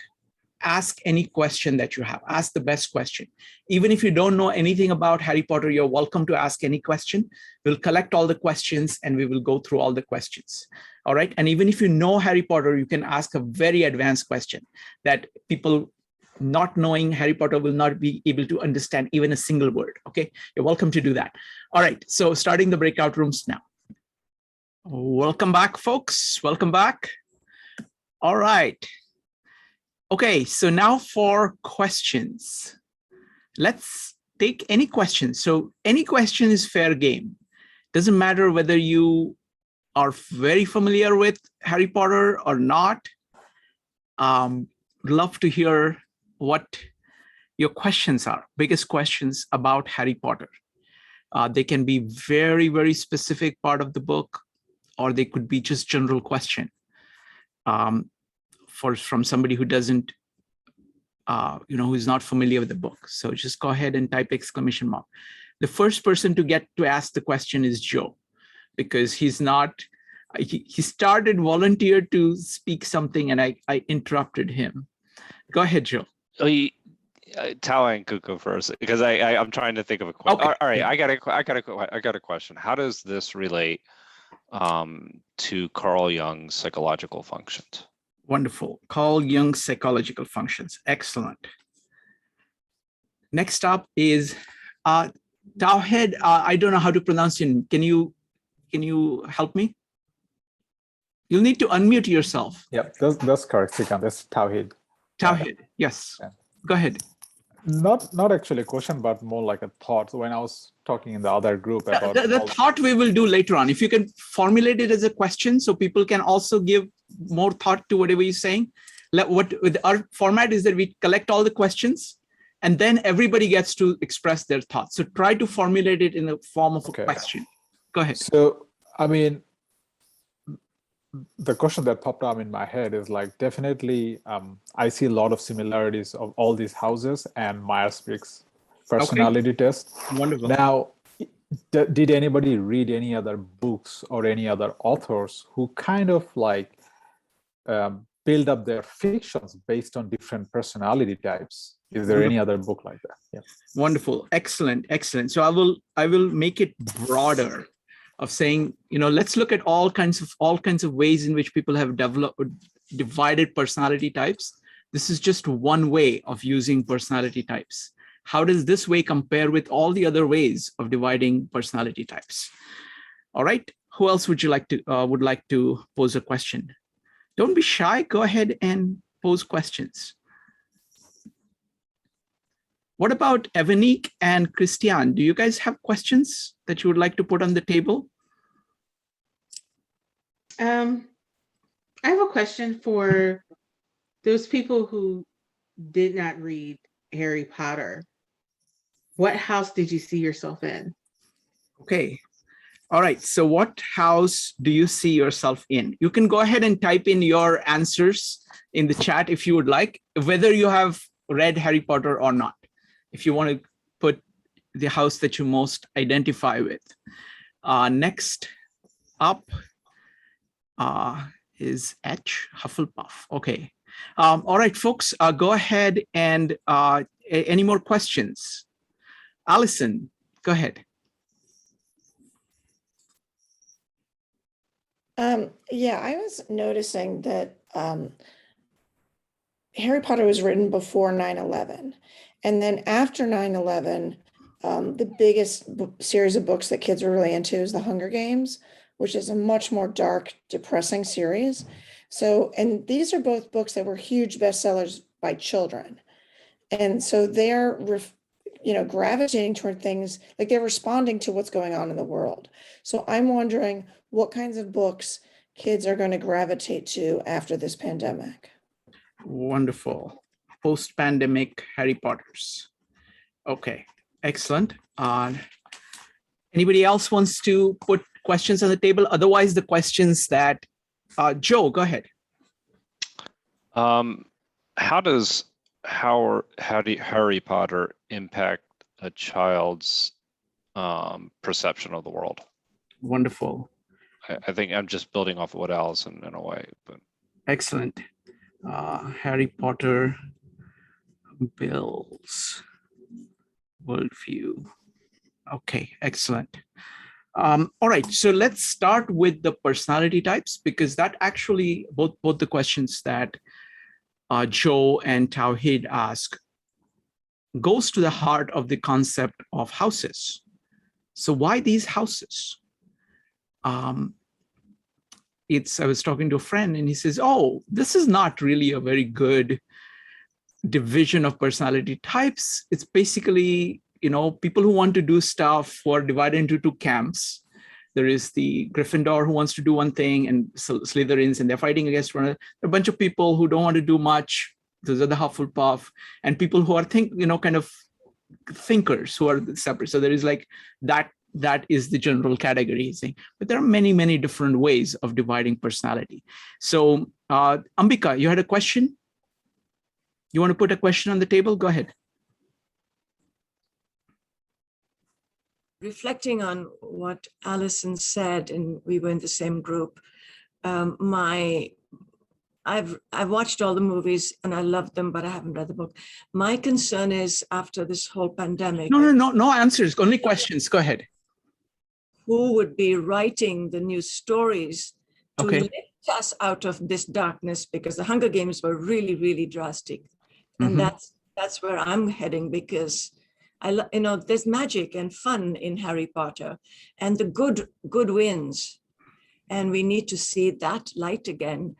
ask any question that you have. Ask the best question. Even if you don't know anything about Harry Potter, you're welcome to ask any question. We'll collect all the questions and we will go through all the questions. All right. And even if you know Harry Potter, you can ask a very advanced question that people not knowing Harry Potter will not be able to understand even a single word. Okay. You're welcome to do that. All right. So starting the breakout rooms now. Welcome back, folks. Welcome back. All right. Okay, so now for questions. Let's take any questions. So any question is fair game. Doesn't matter whether you are very familiar with Harry Potter or not. Love to hear what your questions are, biggest questions about Harry Potter. They can be very, very specific part of the book, or they could be just general question. From somebody who doesn't, who is not familiar with the book. So just go ahead and type exclamation mark. The first person to get to ask the question is Joe, because he started volunteer to speak something and I interrupted him. Go ahead, Joe. Tala and Kuko first, because I'm trying to think of a question. Okay. All right, I got a question. How does this relate to Carl Jung's psychological functions? Wonderful. Carl Jung's psychological functions. Excellent. Next up is Tawhed. I don't know how to pronounce it. Can you help me? You'll need to unmute yourself. Yep, that's correct, Srikant. That's Tawhed. Tawhed, yes. Yeah. Go ahead. Not actually a question, but more like a thought. When I was talking in the other group about the thought we will do later on. If you can formulate it as a question, so people can also give more thought to whatever you're saying. What with our format is that we collect all the questions, and then everybody gets to express their thoughts. So try to formulate it in the form of a question. Go ahead. So, I mean, the question that popped up in my head is like, definitely, I see a lot of similarities of all these houses and Myers-Briggs personality test. Wonderful. Now, did anybody read any other books or any other authors who kind of like build up their fictions based on different personality types? Is there any other book like that? Yeah. Wonderful. Excellent. Excellent. So I will make it broader of saying, let's look at all kinds of ways in which people have divided personality types. This is just one way of using personality types. How does this way compare with all the other ways of dividing personality types? All right. Who else would like to pose a question? Don't be shy. Go ahead and pose questions. What about Evanique and Kristiane? Do you guys have questions that you would like to put on the table? I have a question for those people who did not read Harry Potter. What house did you see yourself in? Okay. All right. So what house do you see yourself in? You can go ahead and type in your answers in the chat if you would like, whether you have read Harry Potter or not. If you want to put the house that you most identify with. Next up is H, Hufflepuff. Okay. All right, folks, go ahead and any more questions? Allison, go ahead. Yeah, I was noticing that Harry Potter was written before 9/11. And then after 9/11, the biggest series of books that kids were really into is The Hunger Games, which is a much more dark, depressing series. So, and these are both books that were huge bestsellers by children. And so they're, gravitating toward things, like they're responding to what's going on in the world. So I'm wondering what kinds of books kids are going to gravitate to after this pandemic. Wonderful. Post-pandemic Harry Potters. Okay, excellent. Anybody else wants to put questions on the table? Otherwise, the questions that, Joe, go ahead. How do Harry Potter impact a child's perception of the world? Wonderful. I think I'm just building off of what Allison in a way, but Excellent. Harry Potter builds worldview. Okay, excellent. All right, so let's start with the personality types, because that actually, both the questions that Joe and Tauhid ask goes to the heart of the concept of houses. So why these houses? I was talking to a friend and he says, oh, this is not really a very good division of personality types. It's basically, people who want to do stuff who are divided into two camps. There is the Gryffindor who wants to do one thing, and Slytherins, and they're fighting against one another. There are a bunch of people who don't want to do much. Those are the Hufflepuff, and people who are kind of thinkers who are separate. So there is like that is the general category thing. But there are many, many different ways of dividing personality. So Ambika, you had a question? You want to put a question on the table? Go ahead. Reflecting on what Allison said, and we were in the same group, I've watched all the movies and I love them, but I haven't read the book. My concern is after this whole pandemic. No answers, only questions. Go ahead. Who would be writing the new stories to Okay. lift us out of this darkness? Because the Hunger Games were really, really drastic. And that's where I'm heading, because there's magic and fun in Harry Potter, and the good wins. And we need to see that light again,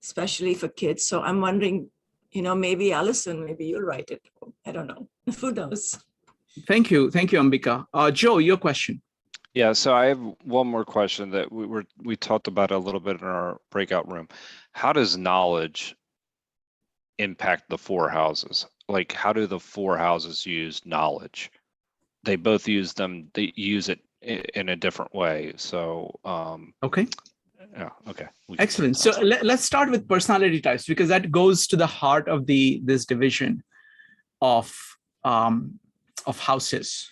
especially for kids. So I'm wondering, maybe Allison, maybe you'll write it. I don't know. Who knows? Thank you, Ambika. Joe, your question. yeah. So I have one more question that we talked about a little bit in our breakout room. How does knowledge impact the four houses? Like, how do the four houses use knowledge? They both use them. They use it in a different way. So, Okay. yeah. Okay. Excellent. So let's start with personality types, because that goes to the heart of this division of houses.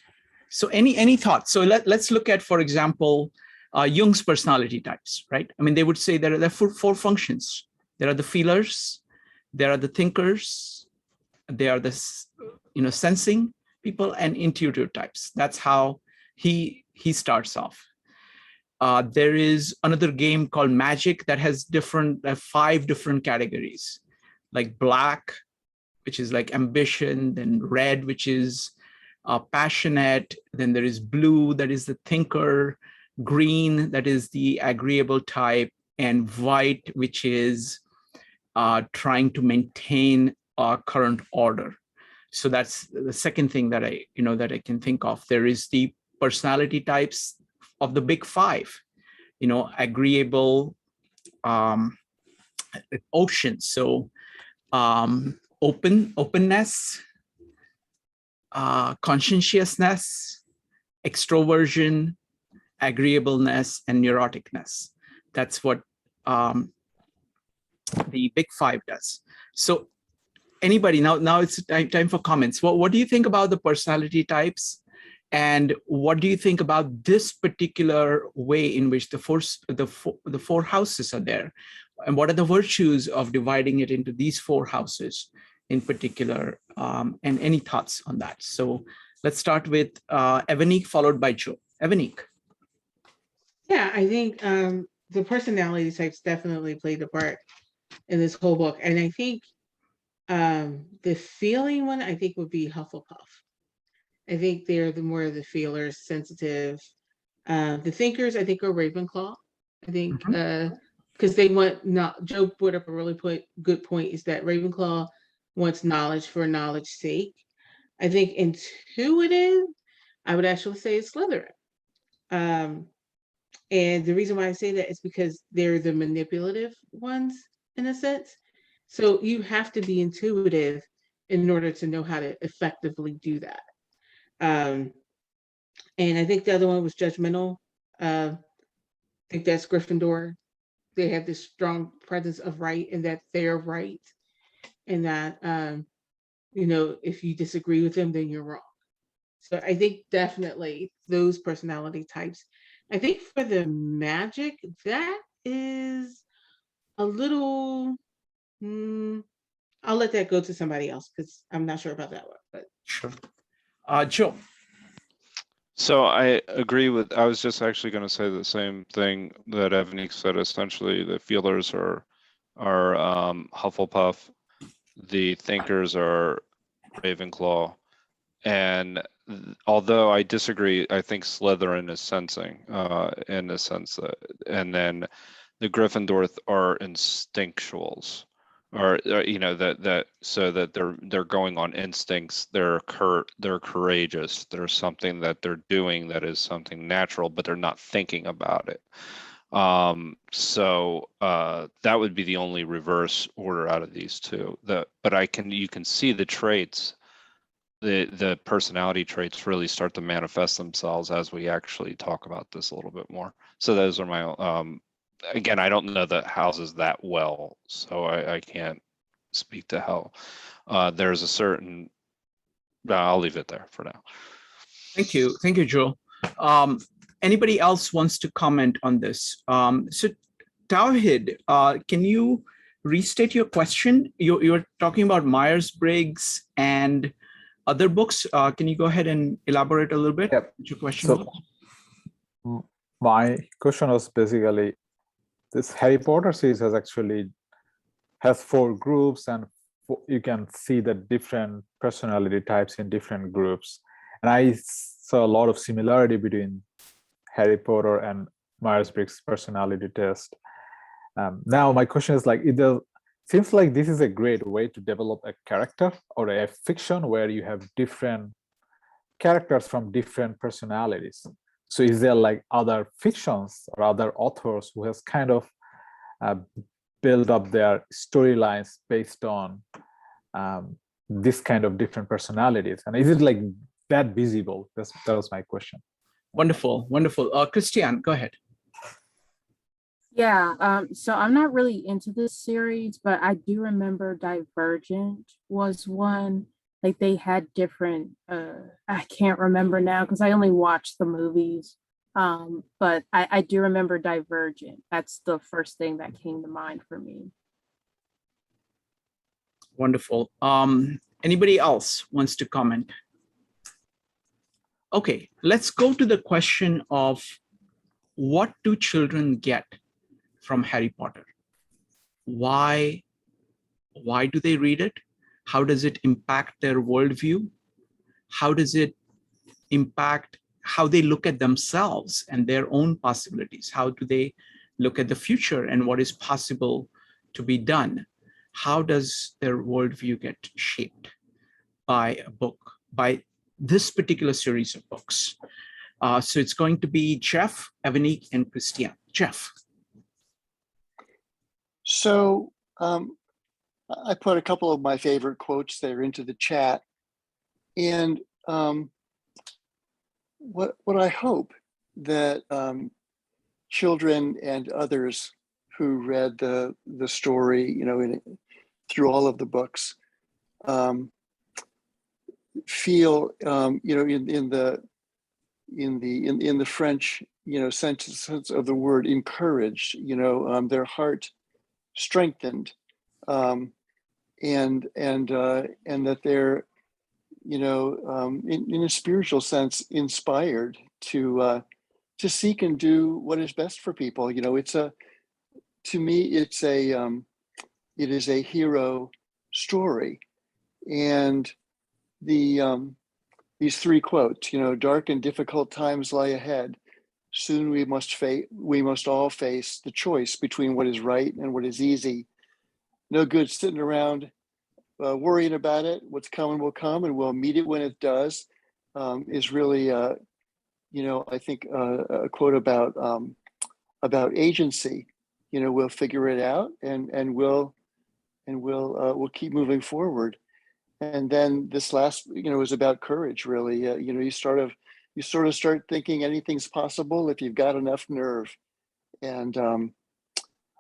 So any thoughts? So let's look at, for example, Jung's personality types, right? I mean, they would say there are four functions. There are the feelers, there are the thinkers, they are the sensing people, and intuitive types. That's how he starts off. There is another game called Magic that has 5 different categories, like black, which is like ambition, then red, which is passionate, then there is blue, that is the thinker, green, that is the agreeable type, and white, which is trying to maintain current order. So that's the second thing that I can think of. There is the personality types of the big 5, agreeable, oceans. So openness, conscientiousness, extroversion, agreeableness, and neuroticness. That's what the big 5 does. So anybody, now it's time for comments. What do you think about the personality types? And what do you think about this particular way in which the four houses are there? And what are the virtues of dividing it into these 4 houses in particular? And any thoughts on that? So let's start with Evanique, followed by Joe. Evanique. Yeah, I think the personality types definitely played a part in this whole book. And I think the feeling one, I think, would be Hufflepuff. I think they're the more of the feelers, sensitive. The thinkers, I think, are Ravenclaw. I think because they want not. Joe brought up a really good point, is that Ravenclaw wants knowledge for knowledge's sake. I think intuitive, I would actually say it's Slytherin. And the reason why I say that is because they're the manipulative ones in a sense. So you have to be intuitive in order to know how to effectively do that. And I think the other one was judgmental. I think that's Gryffindor. They have this strong presence of right, and that they're right, and that if you disagree with them, then you're wrong. So I think definitely those personality types. I think for the magic, that is a little. I'll let that go to somebody else because I'm not sure about that one. But sure, Joe. So I agree with, I was just actually going to say the same thing that Evanique said. Essentially, the feelers are Hufflepuff, the thinkers are Ravenclaw, and although I disagree, I think Slytherin is sensing in the sense that, and then the Gryffindor are instinctuals. Or that so that they're going on instincts. They're courageous. There's something that they're doing that is something natural, but they're not thinking about it. So that would be the only reverse order out of these two. But you can see the traits, the personality traits really start to manifest themselves as we actually talk about this a little bit more. So those are my again, I don't know the houses that well, so I can't speak to how there's a certain, I'll leave it there for now. Thank you, Joe. Anybody else wants to comment on this? So Tawhid, can you restate your question? You're talking about Myers-Briggs and other books. Can you go ahead and elaborate a little bit? Yep. What your question So was? my question was basically, this Harry Potter series has 4 groups, and you can see the different personality types in different groups. And I saw a lot of similarity between Harry Potter and Myers-Briggs personality test. Now my question is, like, it seems like this is a great way to develop a character or a fiction where you have different characters from different personalities. So is there like other fictions or other authors who has kind of build up their storylines based on this kind of different personalities? And is it like that visible? That was my question. Wonderful. Kristiane, go ahead. Yeah, so I'm not really into this series, but I do remember Divergent was one. Like they had different, I can't remember now because I only watched the movies. But I do remember Divergent. That's the first thing that came to mind for me. Wonderful. Anybody else wants to comment? Okay, let's go to the question of what do children get from Harry Potter? Why do they read it? How does it impact their worldview? How does it impact how they look at themselves and their own possibilities? How do they look at the future and what is possible to be done? How does their worldview get shaped by a book, by this particular series of books? So it's going to be Jeff, Evanique, and Kristiane. Jeff. So I put a couple of my favorite quotes there into the chat. And what I hope that children and others who read the story, through all of the books, feel, in the French, sense of the word encouraged, their heart strengthened, and that they're, in a spiritual sense, inspired to seek and do what is best for people. To me, it is a hero story, and these three quotes, dark and difficult times lie ahead. Soon we must all face the choice between what is right and what is easy. No good sitting around worrying about it. What's coming will come, and we'll meet it when it does. Is really, I think a quote about agency. We'll figure it out, and we'll keep moving forward. And then this last, is about courage. Really, you sort of start thinking anything's possible if you've got enough nerve. And I'm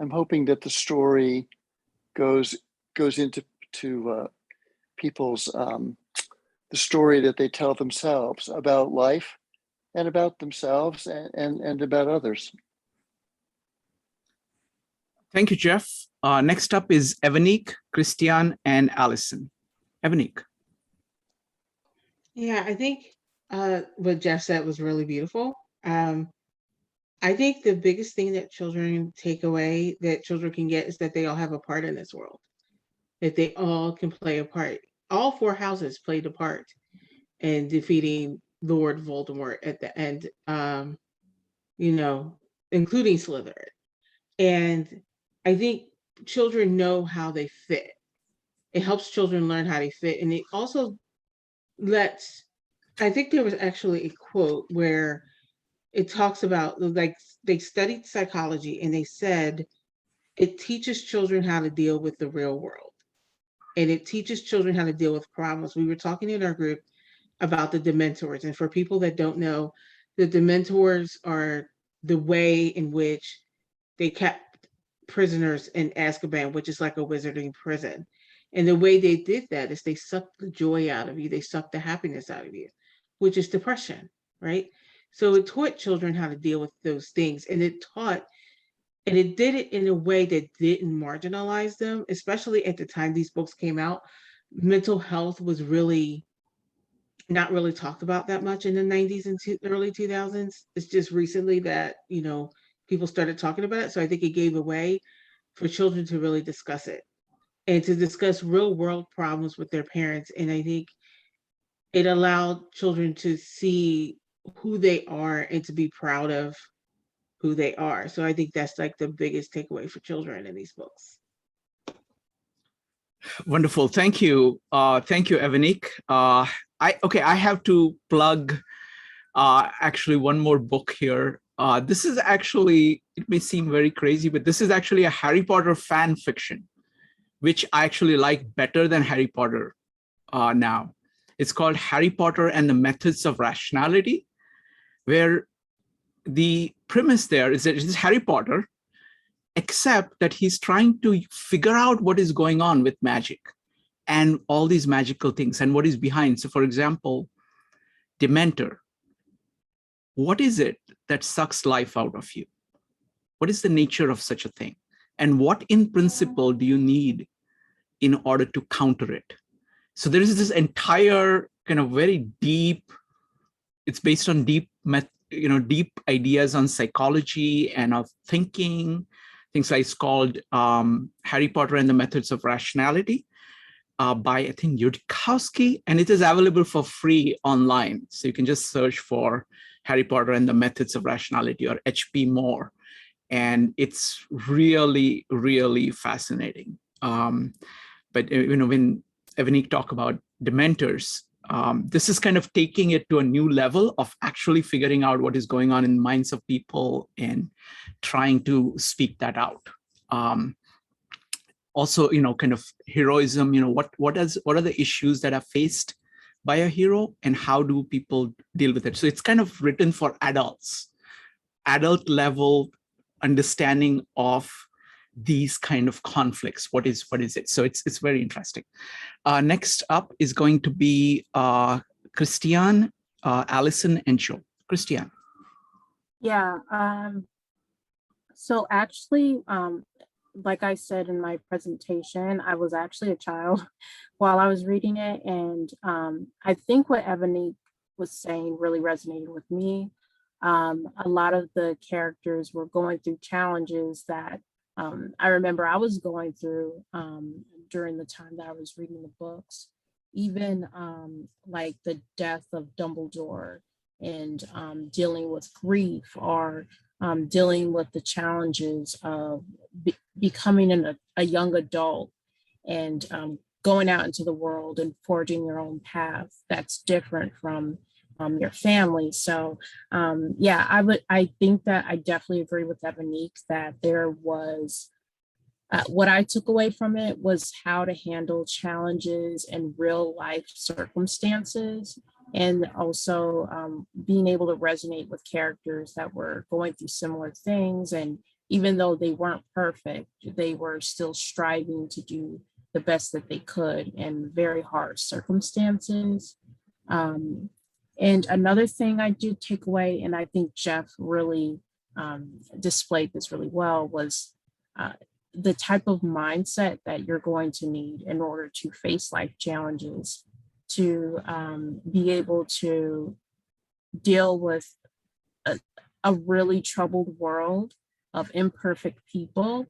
hoping that the story goes into people's the story that they tell themselves about life and about themselves and about others. Thank you, Jeff. Next up is Evanique, Kristiane, and Allison. Evanique. Yeah, I think what Jeff said was really beautiful. I think the biggest thing that children take away, that children can get, is that they all have a part in this world, that they all can play a part. All four houses played a part in defeating Lord Voldemort at the end, including Slytherin. And I think children know how they fit. It helps children learn how they fit. And it also I think there was actually a quote where it talks about, like, they studied psychology and they said it teaches children how to deal with the real world. And it teaches children how to deal with problems. We were talking in our group about the Dementors. And for people that don't know, the Dementors are the way in which they kept prisoners in Azkaban, which is like a wizarding prison. And the way they did that is they sucked the joy out of you. They sucked the happiness out of you, which is depression, right? So it taught children how to deal with those things. And it did it in a way that didn't marginalize them, especially at the time these books came out. Mental health was really not really talked about that much in the 90s and early 2000s. It's just recently that, people started talking about it. So I think it gave a way for children to really discuss it and to discuss real world problems with their parents. And I think it allowed children to see who they are and to be proud of who they are. So I think that's like the biggest takeaway for children in these books. Wonderful. Thank you. Thank you, Evanique. I have to plug actually one more book here. This is actually, it may seem very crazy, but this is actually a Harry Potter fan fiction, which I actually like better than Harry Potter now. It's called Harry Potter and the Methods of Rationality, where the premise there is that it's Harry Potter, except that he's trying to figure out what is going on with magic and all these magical things and what is behind. So for example, Dementor. What is it that sucks life out of you? What is the nature of such a thing? And what in principle do you need in order to counter it? So there is this entire kind of very deep, it's based on deep ideas on psychology and of thinking, things like it's called Harry Potter and the Methods of Rationality by, I think, Yudkowsky, and it is available for free online. So you can just search for Harry Potter and the Methods of Rationality or H.P. Moore. And it's really, really fascinating. But when Evanique talked about Dementors, this is kind of taking it to a new level of actually figuring out what is going on in the minds of people and trying to speak that out. Also, kind of heroism, what are the issues that are faced by a hero and how do people deal with it? So it's kind of written for adults, adult level understanding of these kind of conflicts. What is it? So it's very interesting. Next up is going to be Kristiane, Allison, and Joe. Kristiane. Yeah. So actually, like I said in my presentation, I was actually a child while I was reading it. And I think what Evanique was saying really resonated with me. A lot of the characters were going through challenges that I remember I was going through during the time that I was reading the books, even like the death of Dumbledore and dealing with grief, or dealing with the challenges of becoming a young adult and going out into the world and forging your own path that's different from your family. So yeah, I think that I definitely agree with Evanique that there was what I took away from it was how to handle challenges and real life circumstances, and also being able to resonate with characters that were going through similar things. And even though they weren't perfect, they were still striving to do the best that they could in very hard circumstances. And another thing I did take away, and I think Jeff really displayed this really well, was the type of mindset that you're going to need in order to face life challenges, to be able to deal with a really troubled world of imperfect people,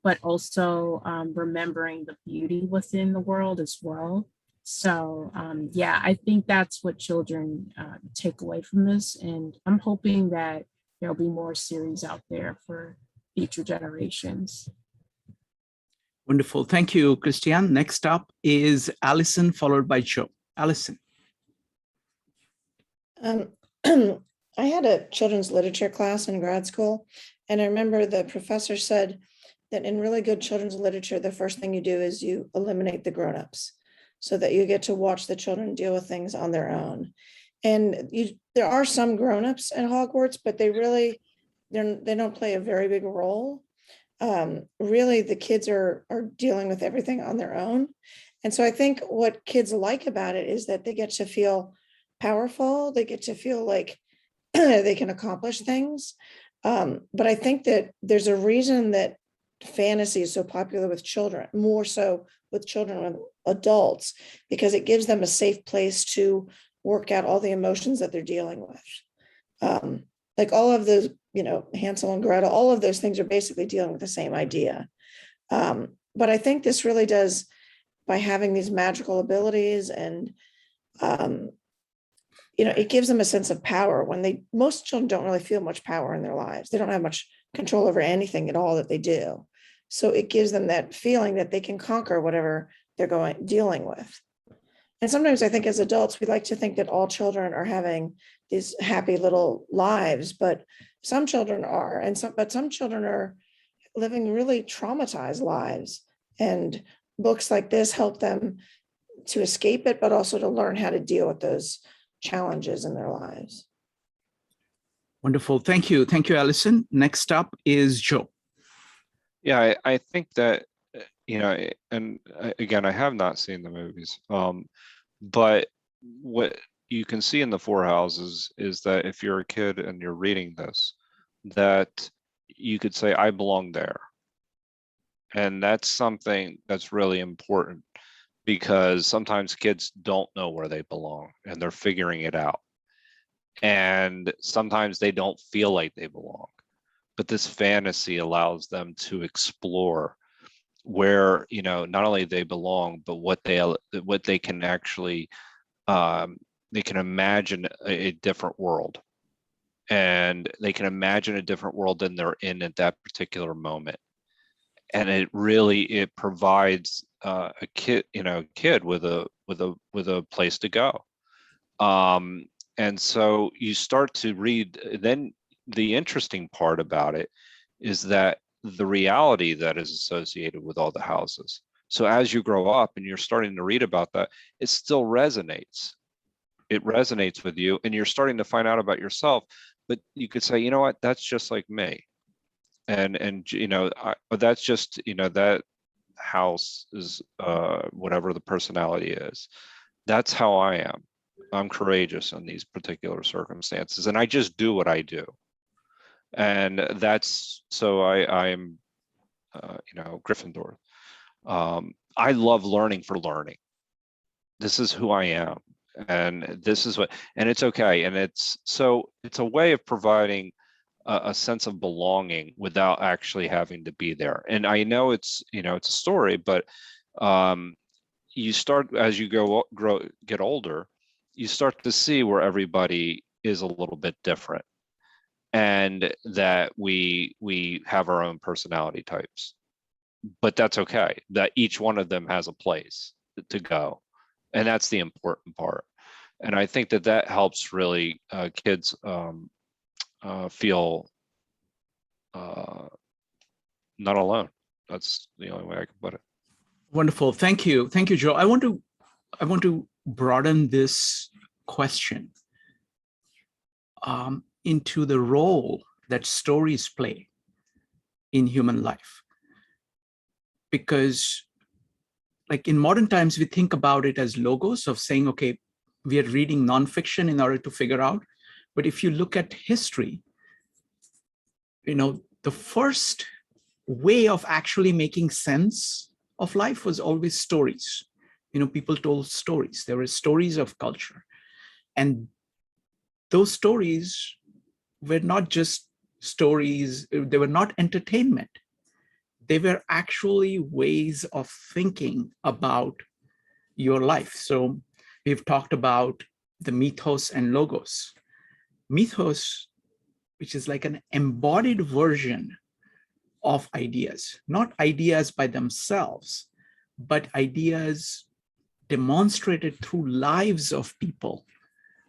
but also remembering the beauty within the world as well. So yeah, I think that's what children take away from this. And I'm hoping that there'll be more series out there for future generations. Wonderful. Thank you, Kristiane. Next up is Allison, followed by Joe. Allison. I had a children's literature class in grad school, and I remember the professor said that in really good children's literature, the first thing you do is you eliminate the grown-ups so that you get to watch the children deal with things on their own. And there are some grown-ups at Hogwarts, but they don't play a very big role. Really, the kids are dealing with everything on their own. And so I think what kids like about it is that they get to feel powerful. They get to feel like they can accomplish things. But I think that there's a reason that fantasy is so popular with children, more so with children than adults, because it gives them a safe place to work out all the emotions that they're dealing with. Like all of those, Hansel and Gretel, all of those things are basically dealing with the same idea. But I think this really does, by having these magical abilities, and it gives them a sense of power when most children don't really feel much power in their lives. They don't have much control over anything at all that they do. So it gives them that feeling that they can conquer whatever they're dealing with. And sometimes I think as adults, we like to think that all children are having these happy little lives, but some children are, but some children are living really traumatized lives. And books like this help them to escape it, but also to learn how to deal with those challenges in their lives. Wonderful. Thank you. Thank you, Allison. Next up is Joe. Yeah, I think that, and again, I have not seen the movies, but what you can see in the Four Houses is that if you're a kid and you're reading this, that you could say, I belong there. And that's something that's really important, because sometimes kids don't know where they belong and they're figuring it out. And sometimes they don't feel like they belong. But this fantasy allows them to explore where, not only they belong, but what they can actually, they can imagine a different world. And they can imagine a different world than they're in at that particular moment. And it provides a kid with a place to go. And so you start to read. Then the interesting part about it is that the reality that is associated with all the houses. So as you grow up and you're starting to read about that, it still resonates. It resonates with you, and you're starting to find out about yourself. But you could say, you know what, that's just like me. And that's just, that house is whatever the personality is. That's how I am. I'm courageous in these particular circumstances, and I just do what I do. And that's so I'm Gryffindor. I love learning for learning. This is who I am, and this is what, and it's okay. And it's a way of providing a sense of belonging without actually having to be there. And I know it's a story, but you start, as you get older, you start to see where everybody is a little bit different, and that we have our own personality types, but that's okay, that each one of them has a place to go, and that's the important part. And I think that helps really kids feel not alone. That's the only way I can put it. Wonderful. Thank you, Joe. I want to broaden this question into the role that stories play in human life, because like in modern times, we think about it as logos of saying, okay, we are reading nonfiction in order to figure out. But if you look at history, the first way of actually making sense of life was always stories. People told stories. There were stories of culture. And those stories were not just stories. They were not entertainment. They were actually ways of thinking about your life. So we've talked about the mythos and logos. Mythos, which is like an embodied version of ideas, not ideas by themselves, but ideas demonstrated through lives of people,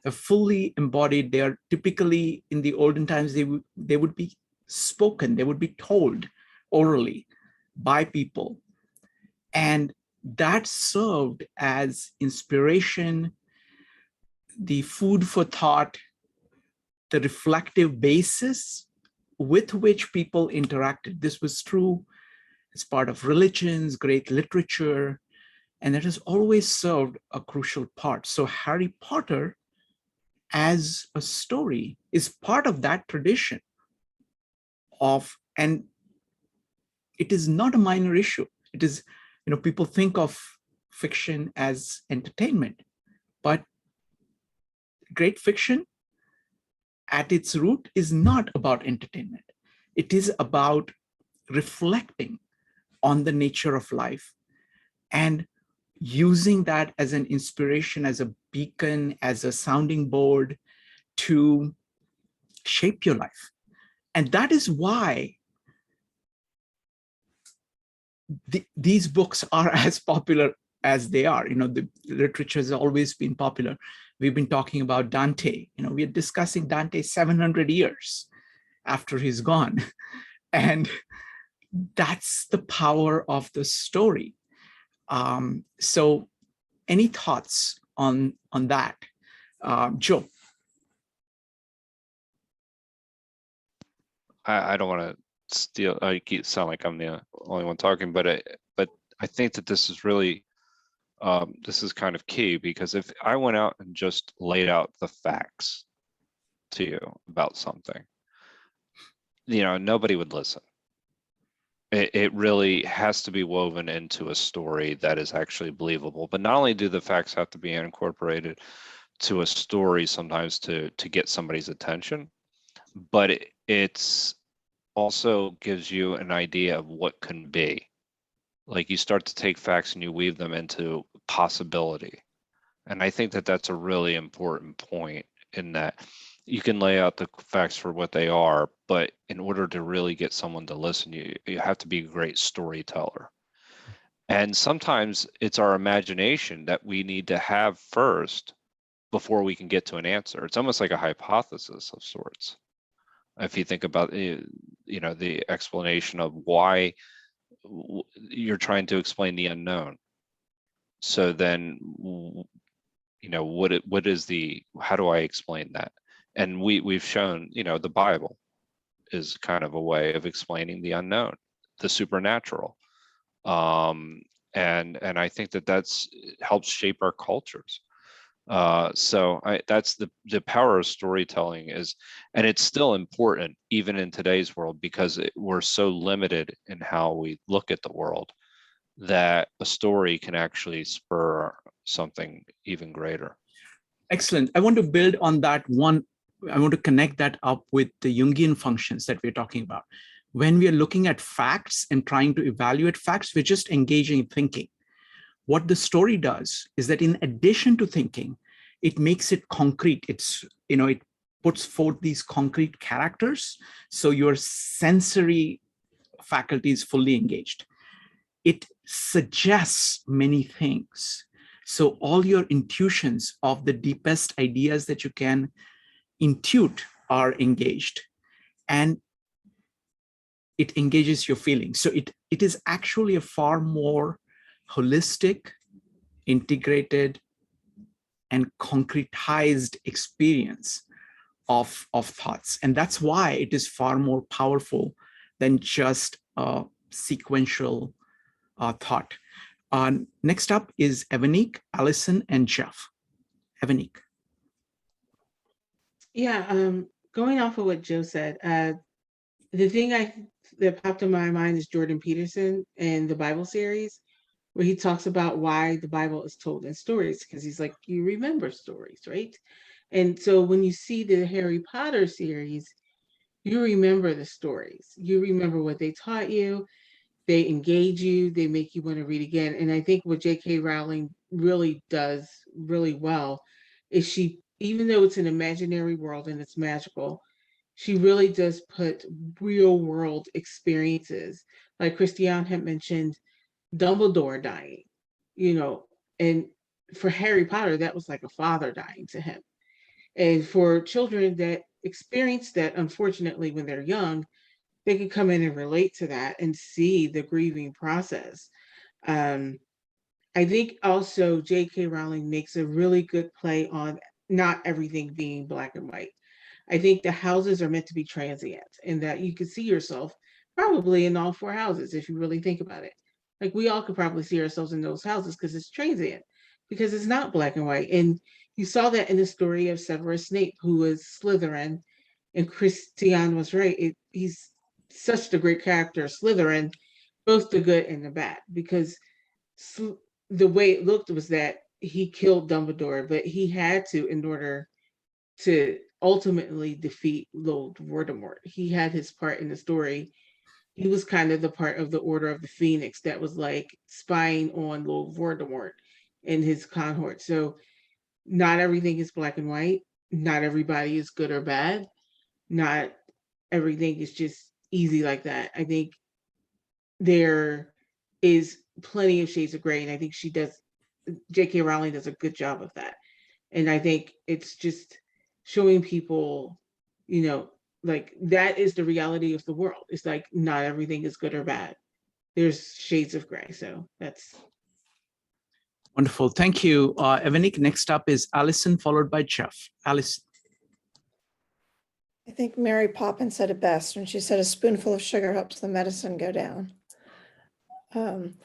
fully embodied. They are typically, in the olden times, they would be spoken, they would be told orally by people. And that served as inspiration, the food for thought, the reflective basis with which people interacted. This was true as part of religions, great literature, and it has always served a crucial part. So Harry Potter as a story is part of that tradition and it is not a minor issue. It is, people think of fiction as entertainment, but great fiction at its root is not about entertainment. It is about reflecting on the nature of life and using that as an inspiration, as a beacon, as a sounding board to shape your life. And that is why these books are as popular as they are. The literature has always been popular. We've been talking about Dante. We're discussing Dante 700 years after he's gone. And that's the power of the story. So any thoughts on that? Joe? I don't want to steal. I sound like I'm the only one talking, but I think that this is really this is kind of key, because if I went out and just laid out the facts to you about something, nobody would listen. It really has to be woven into a story that is actually believable. But not only do the facts have to be incorporated to a story sometimes to get somebody's attention, but it's also gives you an idea of what can be. Like, you start to take facts and you weave them into possibility. And I think that that's a really important point, in that you can lay out the facts for what they are, but in order to really get someone to listen, you have to be a great storyteller. And sometimes it's our imagination that we need to have first before we can get to an answer. It's almost like a hypothesis of sorts. If you think about the explanation of why you're trying to explain the unknown. So then, what is how do I explain that? And we've shown, the Bible is kind of a way of explaining the unknown, the supernatural. And I think that helps shape our cultures. That's the power of storytelling is, and it's still important even in today's world because we're so limited in how we look at the world that a story can actually spur something even greater. Excellent. I want to build on that one. I want to connect that up with the Jungian functions that we're talking about. When we are looking at facts and trying to evaluate facts, we're just engaging in thinking. What the story does is that in addition to thinking, it makes it concrete. It puts forth these concrete characters. So your sensory faculty is fully engaged. It suggests many things. So all your intuitions of the deepest ideas that you can intuit are engaged, and it engages your feelings. So it is actually a far more holistic, integrated, and concretized experience of thoughts. And that's why it is far more powerful than just a sequential thought. Next up is Evanique, Allison, and Jeff. Evanique. Yeah, going off of what Joe said, the thing that popped in my mind is Jordan Peterson and the Bible series, where he talks about why the Bible is told in stories, because he's like, you remember stories, right? And so when you see the Harry Potter series, you remember the stories. You remember what they taught you. They engage you. They make you want to read again. And I think what J.K. Rowling really does really well is she, even though it's an imaginary world and it's magical, she really does put real world experiences. Like Kristiane had mentioned, Dumbledore dying, and for Harry Potter, that was like a father dying to him. And for children that experience that, unfortunately, when they're young, they can come in and relate to that and see the grieving process. I think also J.K. Rowling makes a really good play on not everything being black and white. I think the houses are meant to be transient and that you could see yourself probably in all four houses if you really think about it. Like we all could probably see ourselves in those houses because it's transient, because it's not black and white. And you saw that in the story of Severus Snape, who was Slytherin, and Kristiane was right. He's such a great character, Slytherin, both the good and the bad, because the way it looked was that he killed Dumbledore, but he had to in order to ultimately defeat Lord Voldemort. He had his part in the story. He was kind of the part of the Order of the Phoenix that was like spying on Lord Voldemort and his cohort. So not everything is black and white. Not everybody is good or bad. Not everything is just easy like that. I think there is plenty of shades of gray, and I think J.K. Rowling does a good job of that. And I think it's just showing people, like that is the reality of the world. It's like not everything is good or bad. There's shades of gray. So that's Wonderful. Thank you, Evanique. Next up is Allison, followed by Jeff. Allison. I think Mary Poppins said it best when she said a spoonful of sugar helps the medicine go down. One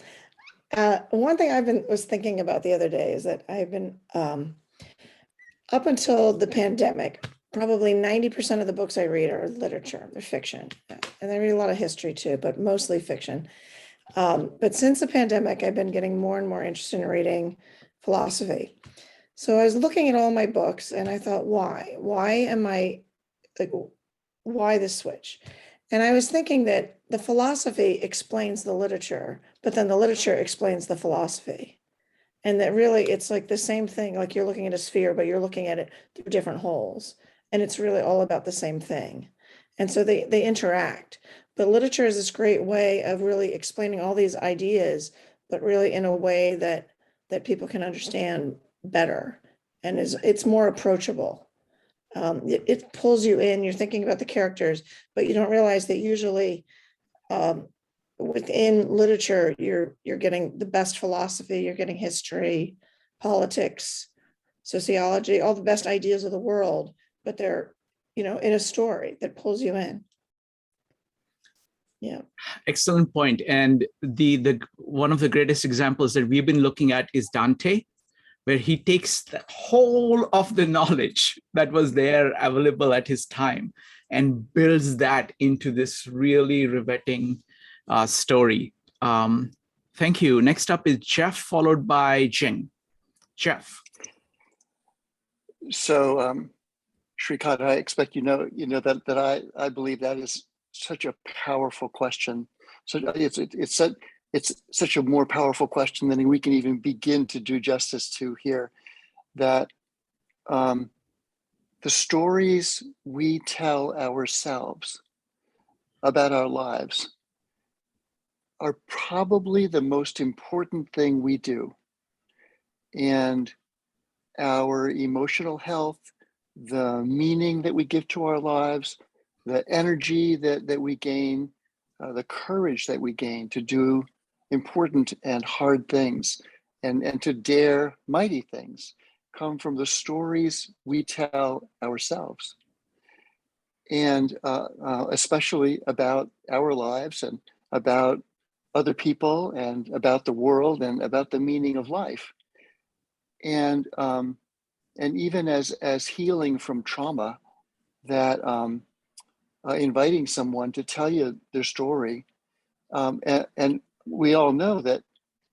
thing was thinking about the other day is that I've been, up until the pandemic, probably 90% of the books I read are literature, they're fiction. And I read a lot of history too, but mostly fiction. But since the pandemic, I've been getting more and more interested in reading philosophy. So I was looking at all my books and I thought, why? Why am I, like, why this switch? And I was thinking that the philosophy explains the literature, but then the literature explains the philosophy. And that really, it's like the same thing, like you're looking at a sphere, but you're looking at it through different holes. And it's really all about the same thing. And so they interact. But literature is this great way of really explaining all these ideas, but really in a way that people can understand better. And it's more approachable. It pulls you in, you're thinking about the characters, but you don't realize that usually within literature, you're getting the best philosophy, you're getting history, politics, sociology, all the best ideas of the world, but they're, in a story that pulls you in. Yeah. Excellent point. And the one of the greatest examples that we've been looking at is Dante, where he takes the whole of the knowledge that was there available at his time and builds that into this really riveting story. Thank you. Next up is Jeff, followed by Jing. Jeff. So, Shrikant, I expect you know that I believe that is such a powerful question. So it's such a more powerful question than we can even begin to do justice to here. That the stories we tell ourselves about our lives are probably the most important thing we do. And our emotional health, the meaning that we give to our lives, the energy that we gain, the courage that we gain to do important and hard things and to dare mighty things come from the stories we tell ourselves. And especially about our lives and about other people and about the world and about the meaning of life. And even as healing from trauma, that inviting someone to tell you their story, and we all know that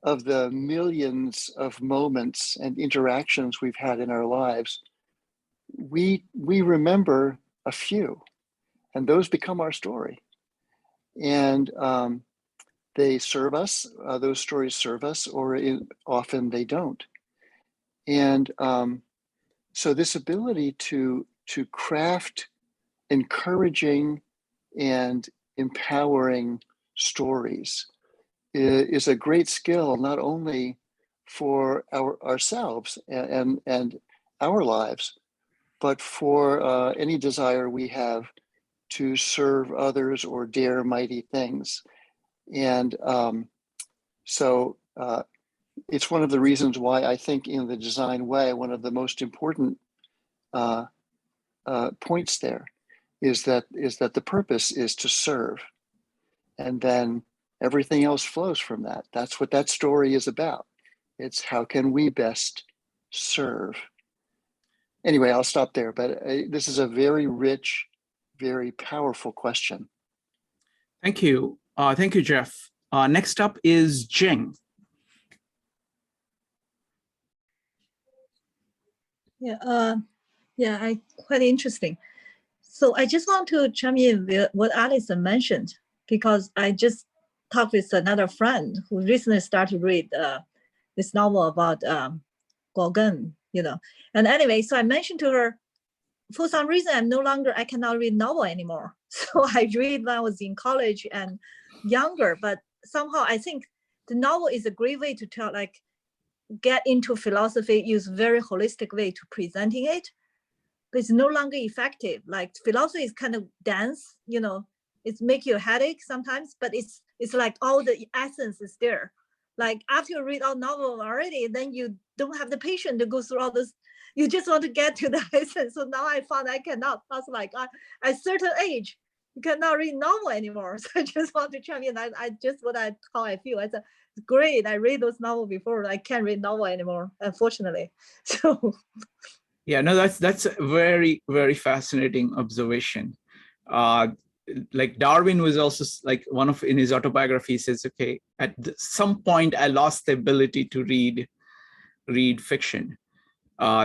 of the millions of moments and interactions we've had in our lives, we remember a few, and those become our story. And they serve us, those stories serve us, or often they don't. And so this ability to craft encouraging and empowering stories is a great skill, not only for ourselves and our lives, but for any desire we have to serve others or dare mighty things. And so it's one of the reasons why I think in the design way, one of the most important points there is that the purpose is to serve, and then everything else flows from that. That's what that story is about. It's how can we best serve. Anyway, I'll stop there, but this is a very rich, very powerful question. Thank you. Thank you, Jeff. Next up is Jing. Yeah, quite interesting. So I just want to chime in with what Alison mentioned, because I just talked with another friend who recently started to read this novel about Gorgon, And anyway, so I mentioned to her, for some reason, I cannot read novel anymore. So I read when I was in college and younger, but somehow I think the novel is a great way to tell, get into philosophy, use very holistic way to presenting it. But it's no longer effective. Like philosophy is kind of dense, it's make you a headache sometimes, but it's like all the essence is there. Like after you read all novel already, then you don't have the patience to go through all this. You just want to get to the essence. So now I found I cannot. I was like, at a certain age, you cannot read novel anymore. So I just want to chime in. I just how I feel. I said, great. I read those novels before. I can't read novel anymore, unfortunately. So. Yeah, no, that's a very, very fascinating observation. Like Darwin was also like in his autobiography says, okay, at some point I lost the ability to read fiction.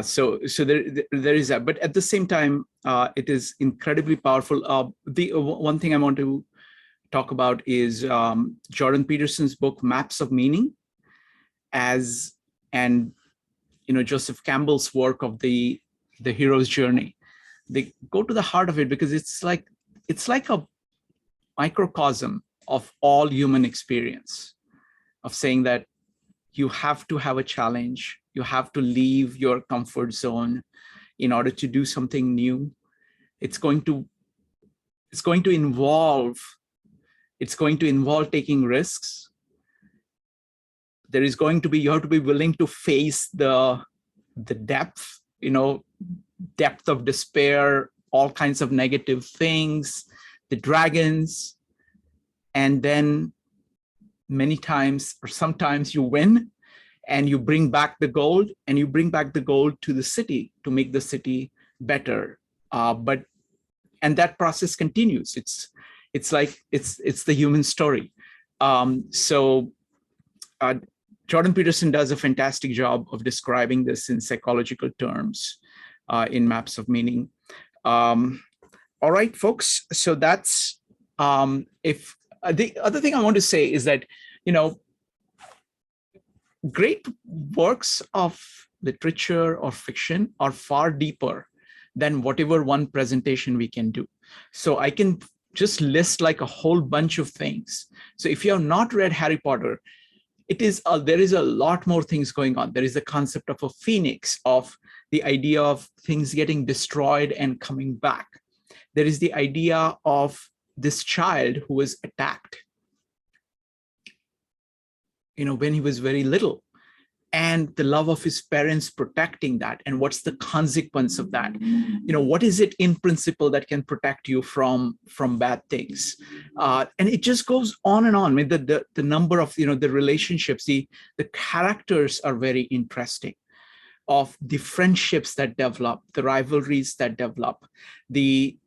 So there is that, but at the same time, it is incredibly powerful. The one thing I want to talk about is Jordan Peterson's book, Maps of Meaning, and Joseph Campbell's work of the hero's journey. They go to the heart of it because it's like a microcosm of all human experience, of saying that you have to have a challenge, you have to leave your comfort zone in order to do something new. It's going to involve taking risks. You have to be willing to face the depth, depth of despair, all kinds of negative things, the dragons, and then many times or sometimes you win, and you bring back the gold, and you bring back the gold to the city to make the city better. And that process continues. It's the human story. Jordan Peterson does a fantastic job of describing this in psychological terms in Maps of Meaning. All right, folks. So that's if the other thing I want to say is that, great works of literature or fiction are far deeper than whatever one presentation we can do. So I can just list like a whole bunch of things. So if you have not read Harry Potter, there is a lot more things going on. There is the concept of a phoenix, of the idea of things getting destroyed and coming back. There is the idea of this child who was attacked, when he was very little, and the love of his parents protecting that, and what's the consequence of that. What is it in principle that can protect you from bad things? And it just goes on and on. I mean, the number of the relationships, the characters are very interesting, of the friendships that develop, the rivalries that develop, the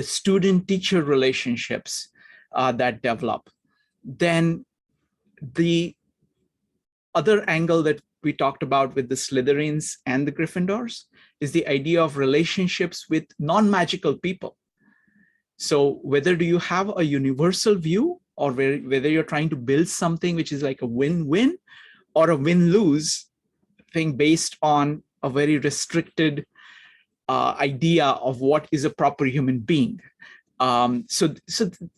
student-teacher relationships that develop. Then the other angle that we talked about with the Slytherins and the Gryffindors is the idea of relationships with non-magical people. So whether do you have a universal view, or whether you're trying to build something which is like a win-win or a win-lose thing based on a very restricted idea of what is a proper human being. So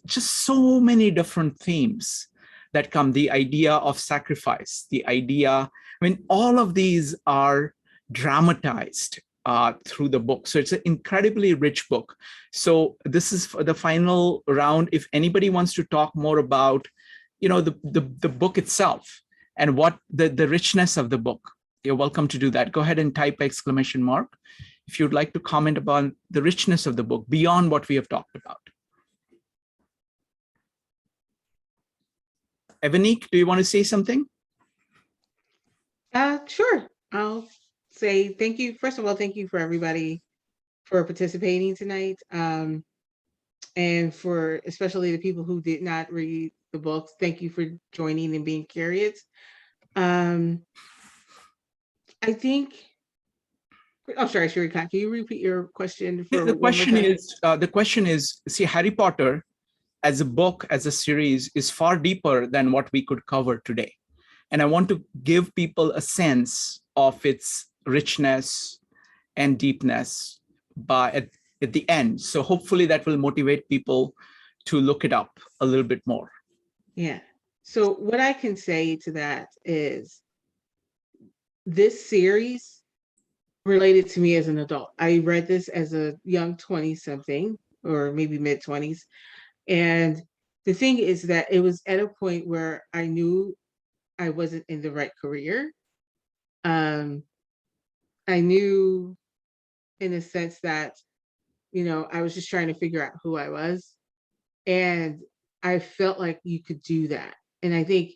just so many different themes that come, the idea of sacrifice, the idea, all of these are dramatized through the book. So it's an incredibly rich book. So this is for the final round. If anybody wants to talk more about, the book itself and what the richness of the book, you're welcome to do that. Go ahead and type ! If you'd like to comment about the richness of the book beyond what we have talked about. Evanique, do you want to say something? Sure. I'll say thank you. First of all, thank you for everybody for participating tonight. And for especially the people who did not read the books, thank you for joining and being curious. I think, I'm sorry, Shrikant, can you repeat your question? The question is, see, Harry Potter as a book, as a series, is far deeper than what we could cover today. And I want to give people a sense of its richness and deepness at the end. So hopefully that will motivate people to look it up a little bit more. Yeah. So what I can say to that is this series related to me as an adult. I read this as a young 20-something or maybe mid-20s. And the thing is that it was at a point where I knew I wasn't in the right career. I knew in a sense that, I was just trying to figure out who I was. And I felt like you could do that. And I think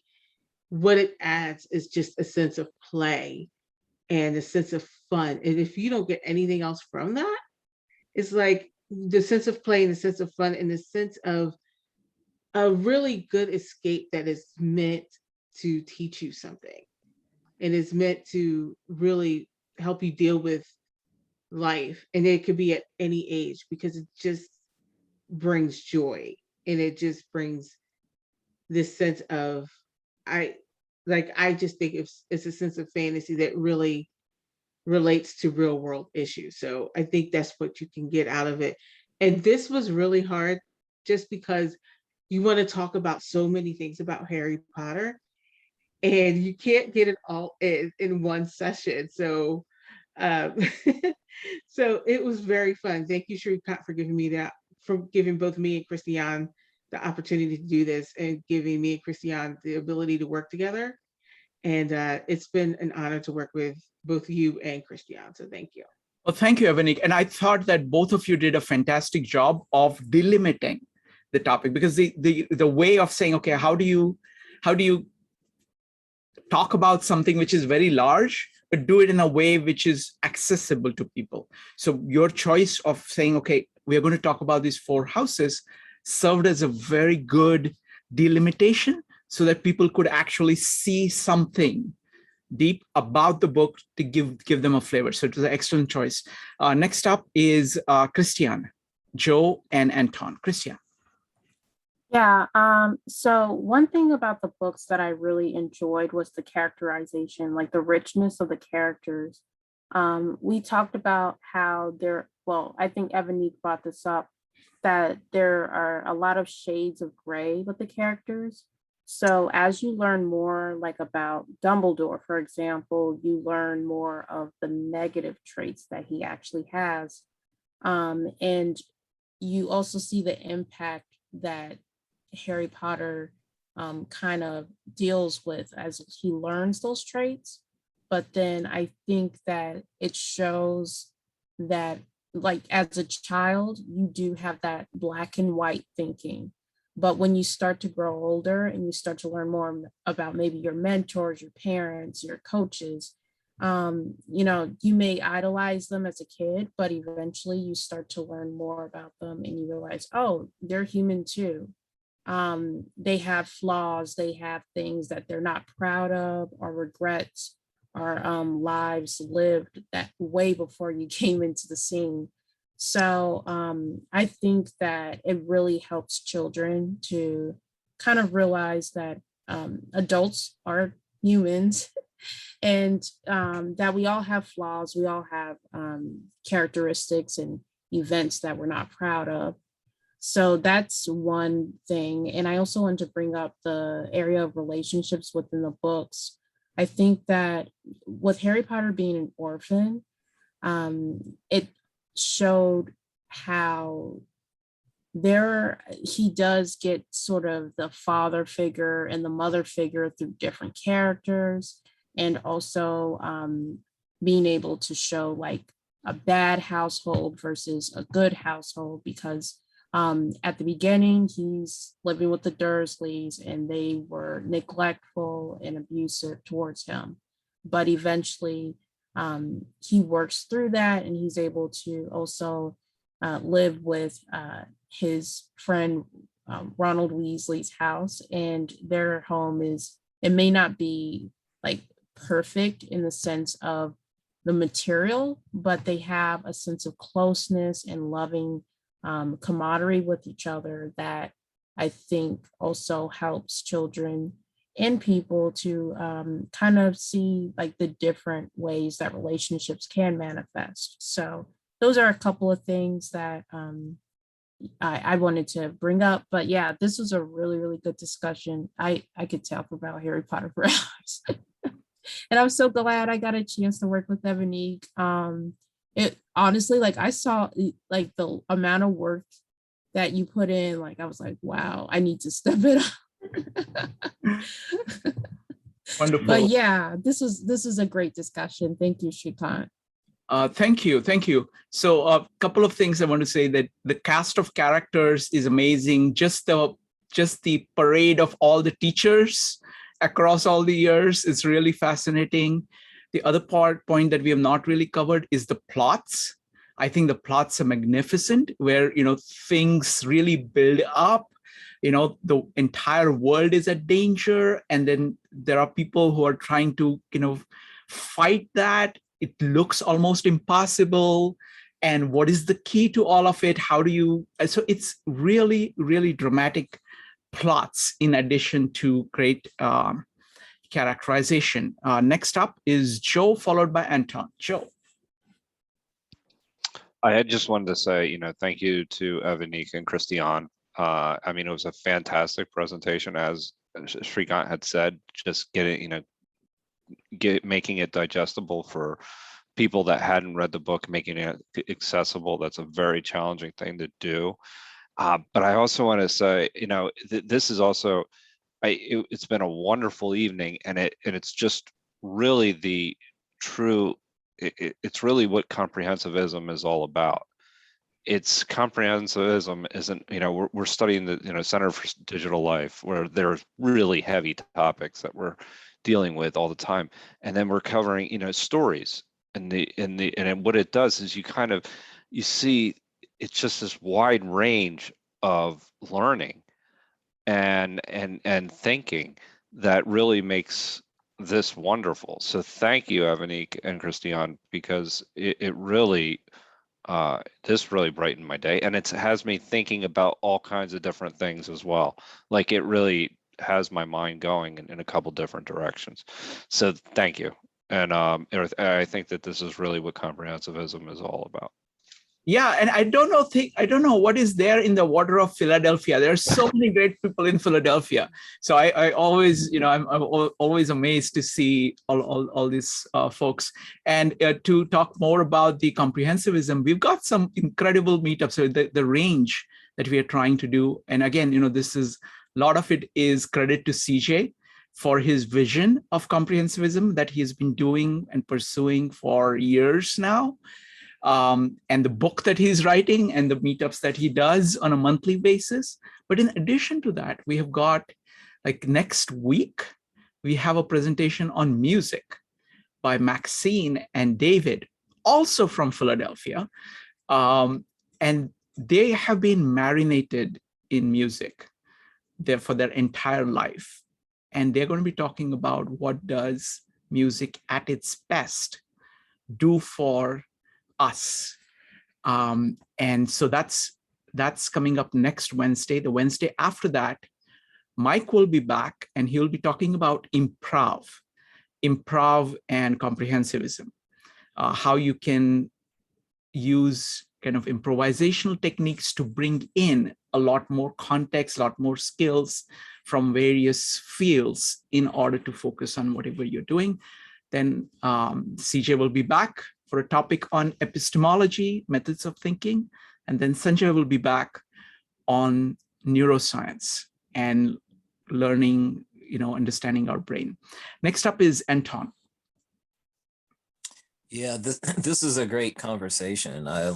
what it adds is just a sense of play and a sense of fun. And if you don't get anything else from that, it's like the sense of play and the sense of fun and the sense of a really good escape that is meant to teach you something. It is meant to really help you deal with life. And it could be at any age because it just brings joy. And it just brings this sense of, I just think it's a sense of fantasy that really relates to real world issues. So I think that's what you can get out of it. And this was really hard just because you want to talk about so many things about Harry Potter and you can't get it all in one session. So so it was very fun. Thank you, Shrikant, for giving both me and Kristiane the opportunity to do this and giving me and Kristiane the ability to work together. And it's been an honor to work with both you and Kristiane. So thank you. Well, thank you, Evanique. And I thought that both of you did a fantastic job of delimiting the topic, because the way of saying, okay, how do you talk about something which is very large, but do it in a way which is accessible to people. So your choice of saying, okay, we are going to talk about these 4 houses served as a very good delimitation so that people could actually see something deep about the book to give them a flavor. So it was an excellent choice. Next up is Kristiane, Joe, and Anton. Kristiane. Yeah, so one thing about the books that I really enjoyed was the characterization, like the richness of the characters. We talked about how I think Evanique brought this up, that there are a lot of shades of gray with the characters. So as you learn more like about Dumbledore, for example, you learn more of the negative traits that he actually has. And you also see the impact that Harry Potter kind of deals with as he learns those traits. But then I think that it shows that, like, as a child, you do have that black and white thinking. But when you start to grow older and you start to learn more about maybe your mentors, your parents, your coaches, you may idolize them as a kid, but eventually you start to learn more about them and you realize, oh, they're human too. They have flaws, they have things that they're not proud of or regrets, or lives lived that way before you came into the scene. So I think that it really helps children to kind of realize that adults are humans and that we all have flaws, we all have characteristics and events that we're not proud of. So that's one thing. And I also want to bring up the area of relationships within the books. I think that with Harry Potter being an orphan, it showed how he does get sort of the father figure and the mother figure through different characters, and also being able to show like a bad household versus a good household, because at the beginning he's living with the Dursleys and they were neglectful and abusive towards him, but eventually he works through that and he's able to also live with his friend Ronald Weasley's house, and their home it may not be like perfect in the sense of the material, but they have a sense of closeness and loving camaraderie with each other that I think also helps children and people to kind of see like the different ways that relationships can manifest. So those are a couple of things that I wanted to bring up. But yeah, this was a really, really good discussion. I could talk about Harry Potter for hours. And I'm so glad I got a chance to work with Evanique. It honestly, like I saw like the amount of work that you put in, like I was like, wow, I need to step it up. Wonderful. But yeah, this is a great discussion. Thank you, Shrikant. Thank you. So a couple of things I want to say, that the cast of characters is amazing. Just the parade of all the teachers across all the years is really fascinating. The other point that we have not really covered is the plots. I think the plots are magnificent, where things really build up. The entire world is at danger, and then there are people who are trying to fight that. It looks almost impossible. And what is the key to all of it? So it's really, really dramatic plots in addition to great characterization. Next up is Joe, followed by Anton. Joe. I had just wanted to say, thank you to Evanique and Kristiane. I mean, it was a fantastic presentation, as Shrikant had said, just making it digestible for people that hadn't read the book, making it accessible. That's a very challenging thing to do. But I also want to say, this is also, it's been a wonderful evening, and it's just really the true, it's really what comprehensivism is all about. It's comprehensivism isn't, we're studying the, Center for Digital Life, where there's really heavy topics that we're dealing with all the time. And then we're covering, stories, and what it does is you see it's just this wide range of learning and thinking that really makes this wonderful. So thank you, Evanique and Kristiane, because it really this really brightened my day, and it has me thinking about all kinds of different things as well. Like, it really has my mind going in a couple different directions. So thank you. And I think that this is really what comprehensivism is all about. Yeah, and I don't know what is there in the water of Philadelphia. There are so many great people in Philadelphia. So I always, I'm always amazed to see all these folks. And to talk more about the comprehensivism, we've got some incredible meetups. So the range that we are trying to do, and again, this is a lot of it is credit to CJ for his vision of comprehensivism that he's been doing and pursuing for years now. And the book that he's writing and the meetups that he does on a monthly basis. But in addition to that, we have got, like, next week, we have a presentation on music by Maxine and David, also from Philadelphia. And they have been marinated in music there for their entire life. And they're going to be talking about what does music at its best do for us. And so that's coming up next Wednesday. The Wednesday after that, Mike will be back, and he'll be talking about improv and comprehensivism, how you can use kind of improvisational techniques to bring in a lot more context, a lot more skills from various fields in order to focus on whatever you're doing. Then CJ will be back for a topic on epistemology, methods of thinking. And then Sanjay will be back on neuroscience and learning, understanding our brain. Next up is Anton. Yeah, this is a great conversation. I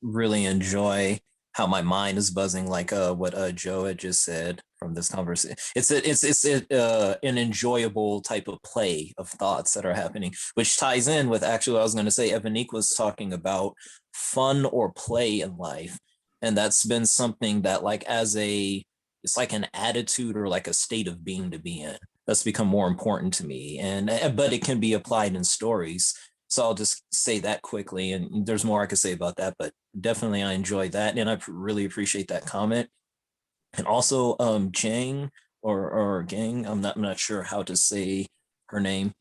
really enjoy how my mind is buzzing, like what Joe had just said from this conversation. It's an enjoyable type of play of thoughts that are happening, which ties in with actually what I was going to say. Evanique was talking about fun or play in life, and that's been something that, like, it's like an attitude or like a state of being to be in. That's become more important to me, but it can be applied in stories. So I'll just say that quickly, and there's more I could say about that, but definitely I enjoy that, and I really appreciate that comment. And also Jang or Gang, I'm not sure how to say her name,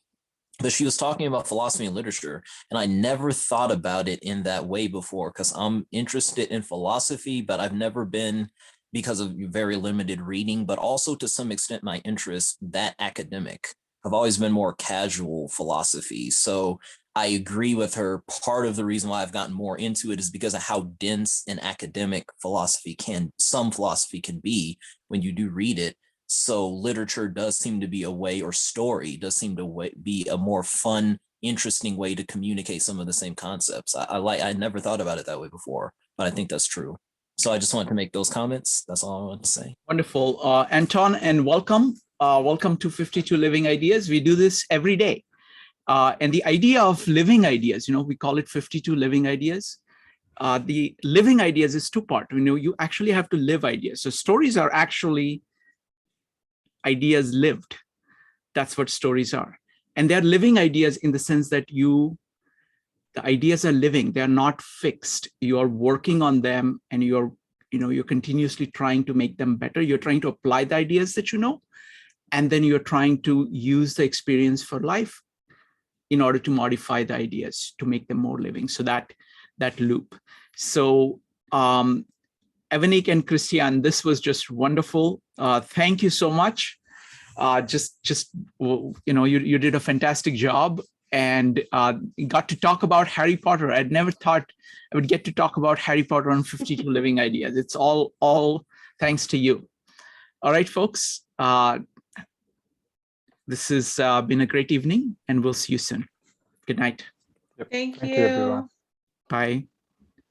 but she was talking about philosophy and literature, and I never thought about it in that way before, because I'm interested in philosophy, but I've never been, because of very limited reading, but also to some extent my interest, that academic. I've always been more casual philosophy. So I agree with her. Part of the reason why I've gotten more into it is because of how dense an academic some philosophy can be when you do read it. So literature does seem to be a way, or story does seem to be a more fun, interesting way to communicate some of the same concepts. I never thought about it that way before, but I think that's true. So I just wanted to make those comments. That's all I want to say. Wonderful. Anton, and welcome. Welcome to 52 Living Ideas. We do this every day. And the idea of living ideas, we call it 52 Living Ideas. The living ideas is two-part. You actually have to live ideas. So stories are actually ideas lived. That's what stories are. And they're living ideas in the sense that the ideas are living. They're not fixed. You are working on them, and you're continuously trying to make them better. You're trying to apply the ideas that and then you're trying to use the experience for life in order to modify the ideas to make them more living. So that loop. So Evanique and Kristiane, this was just wonderful. Thank you so much. You did a fantastic job, and got to talk about Harry Potter. I'd never thought I would get to talk about Harry Potter on 52 Living Ideas. It's all thanks to you. All right, folks. This has been a great evening, and we'll see you soon. Good night. Thank Thank you. you, everyone. Bye.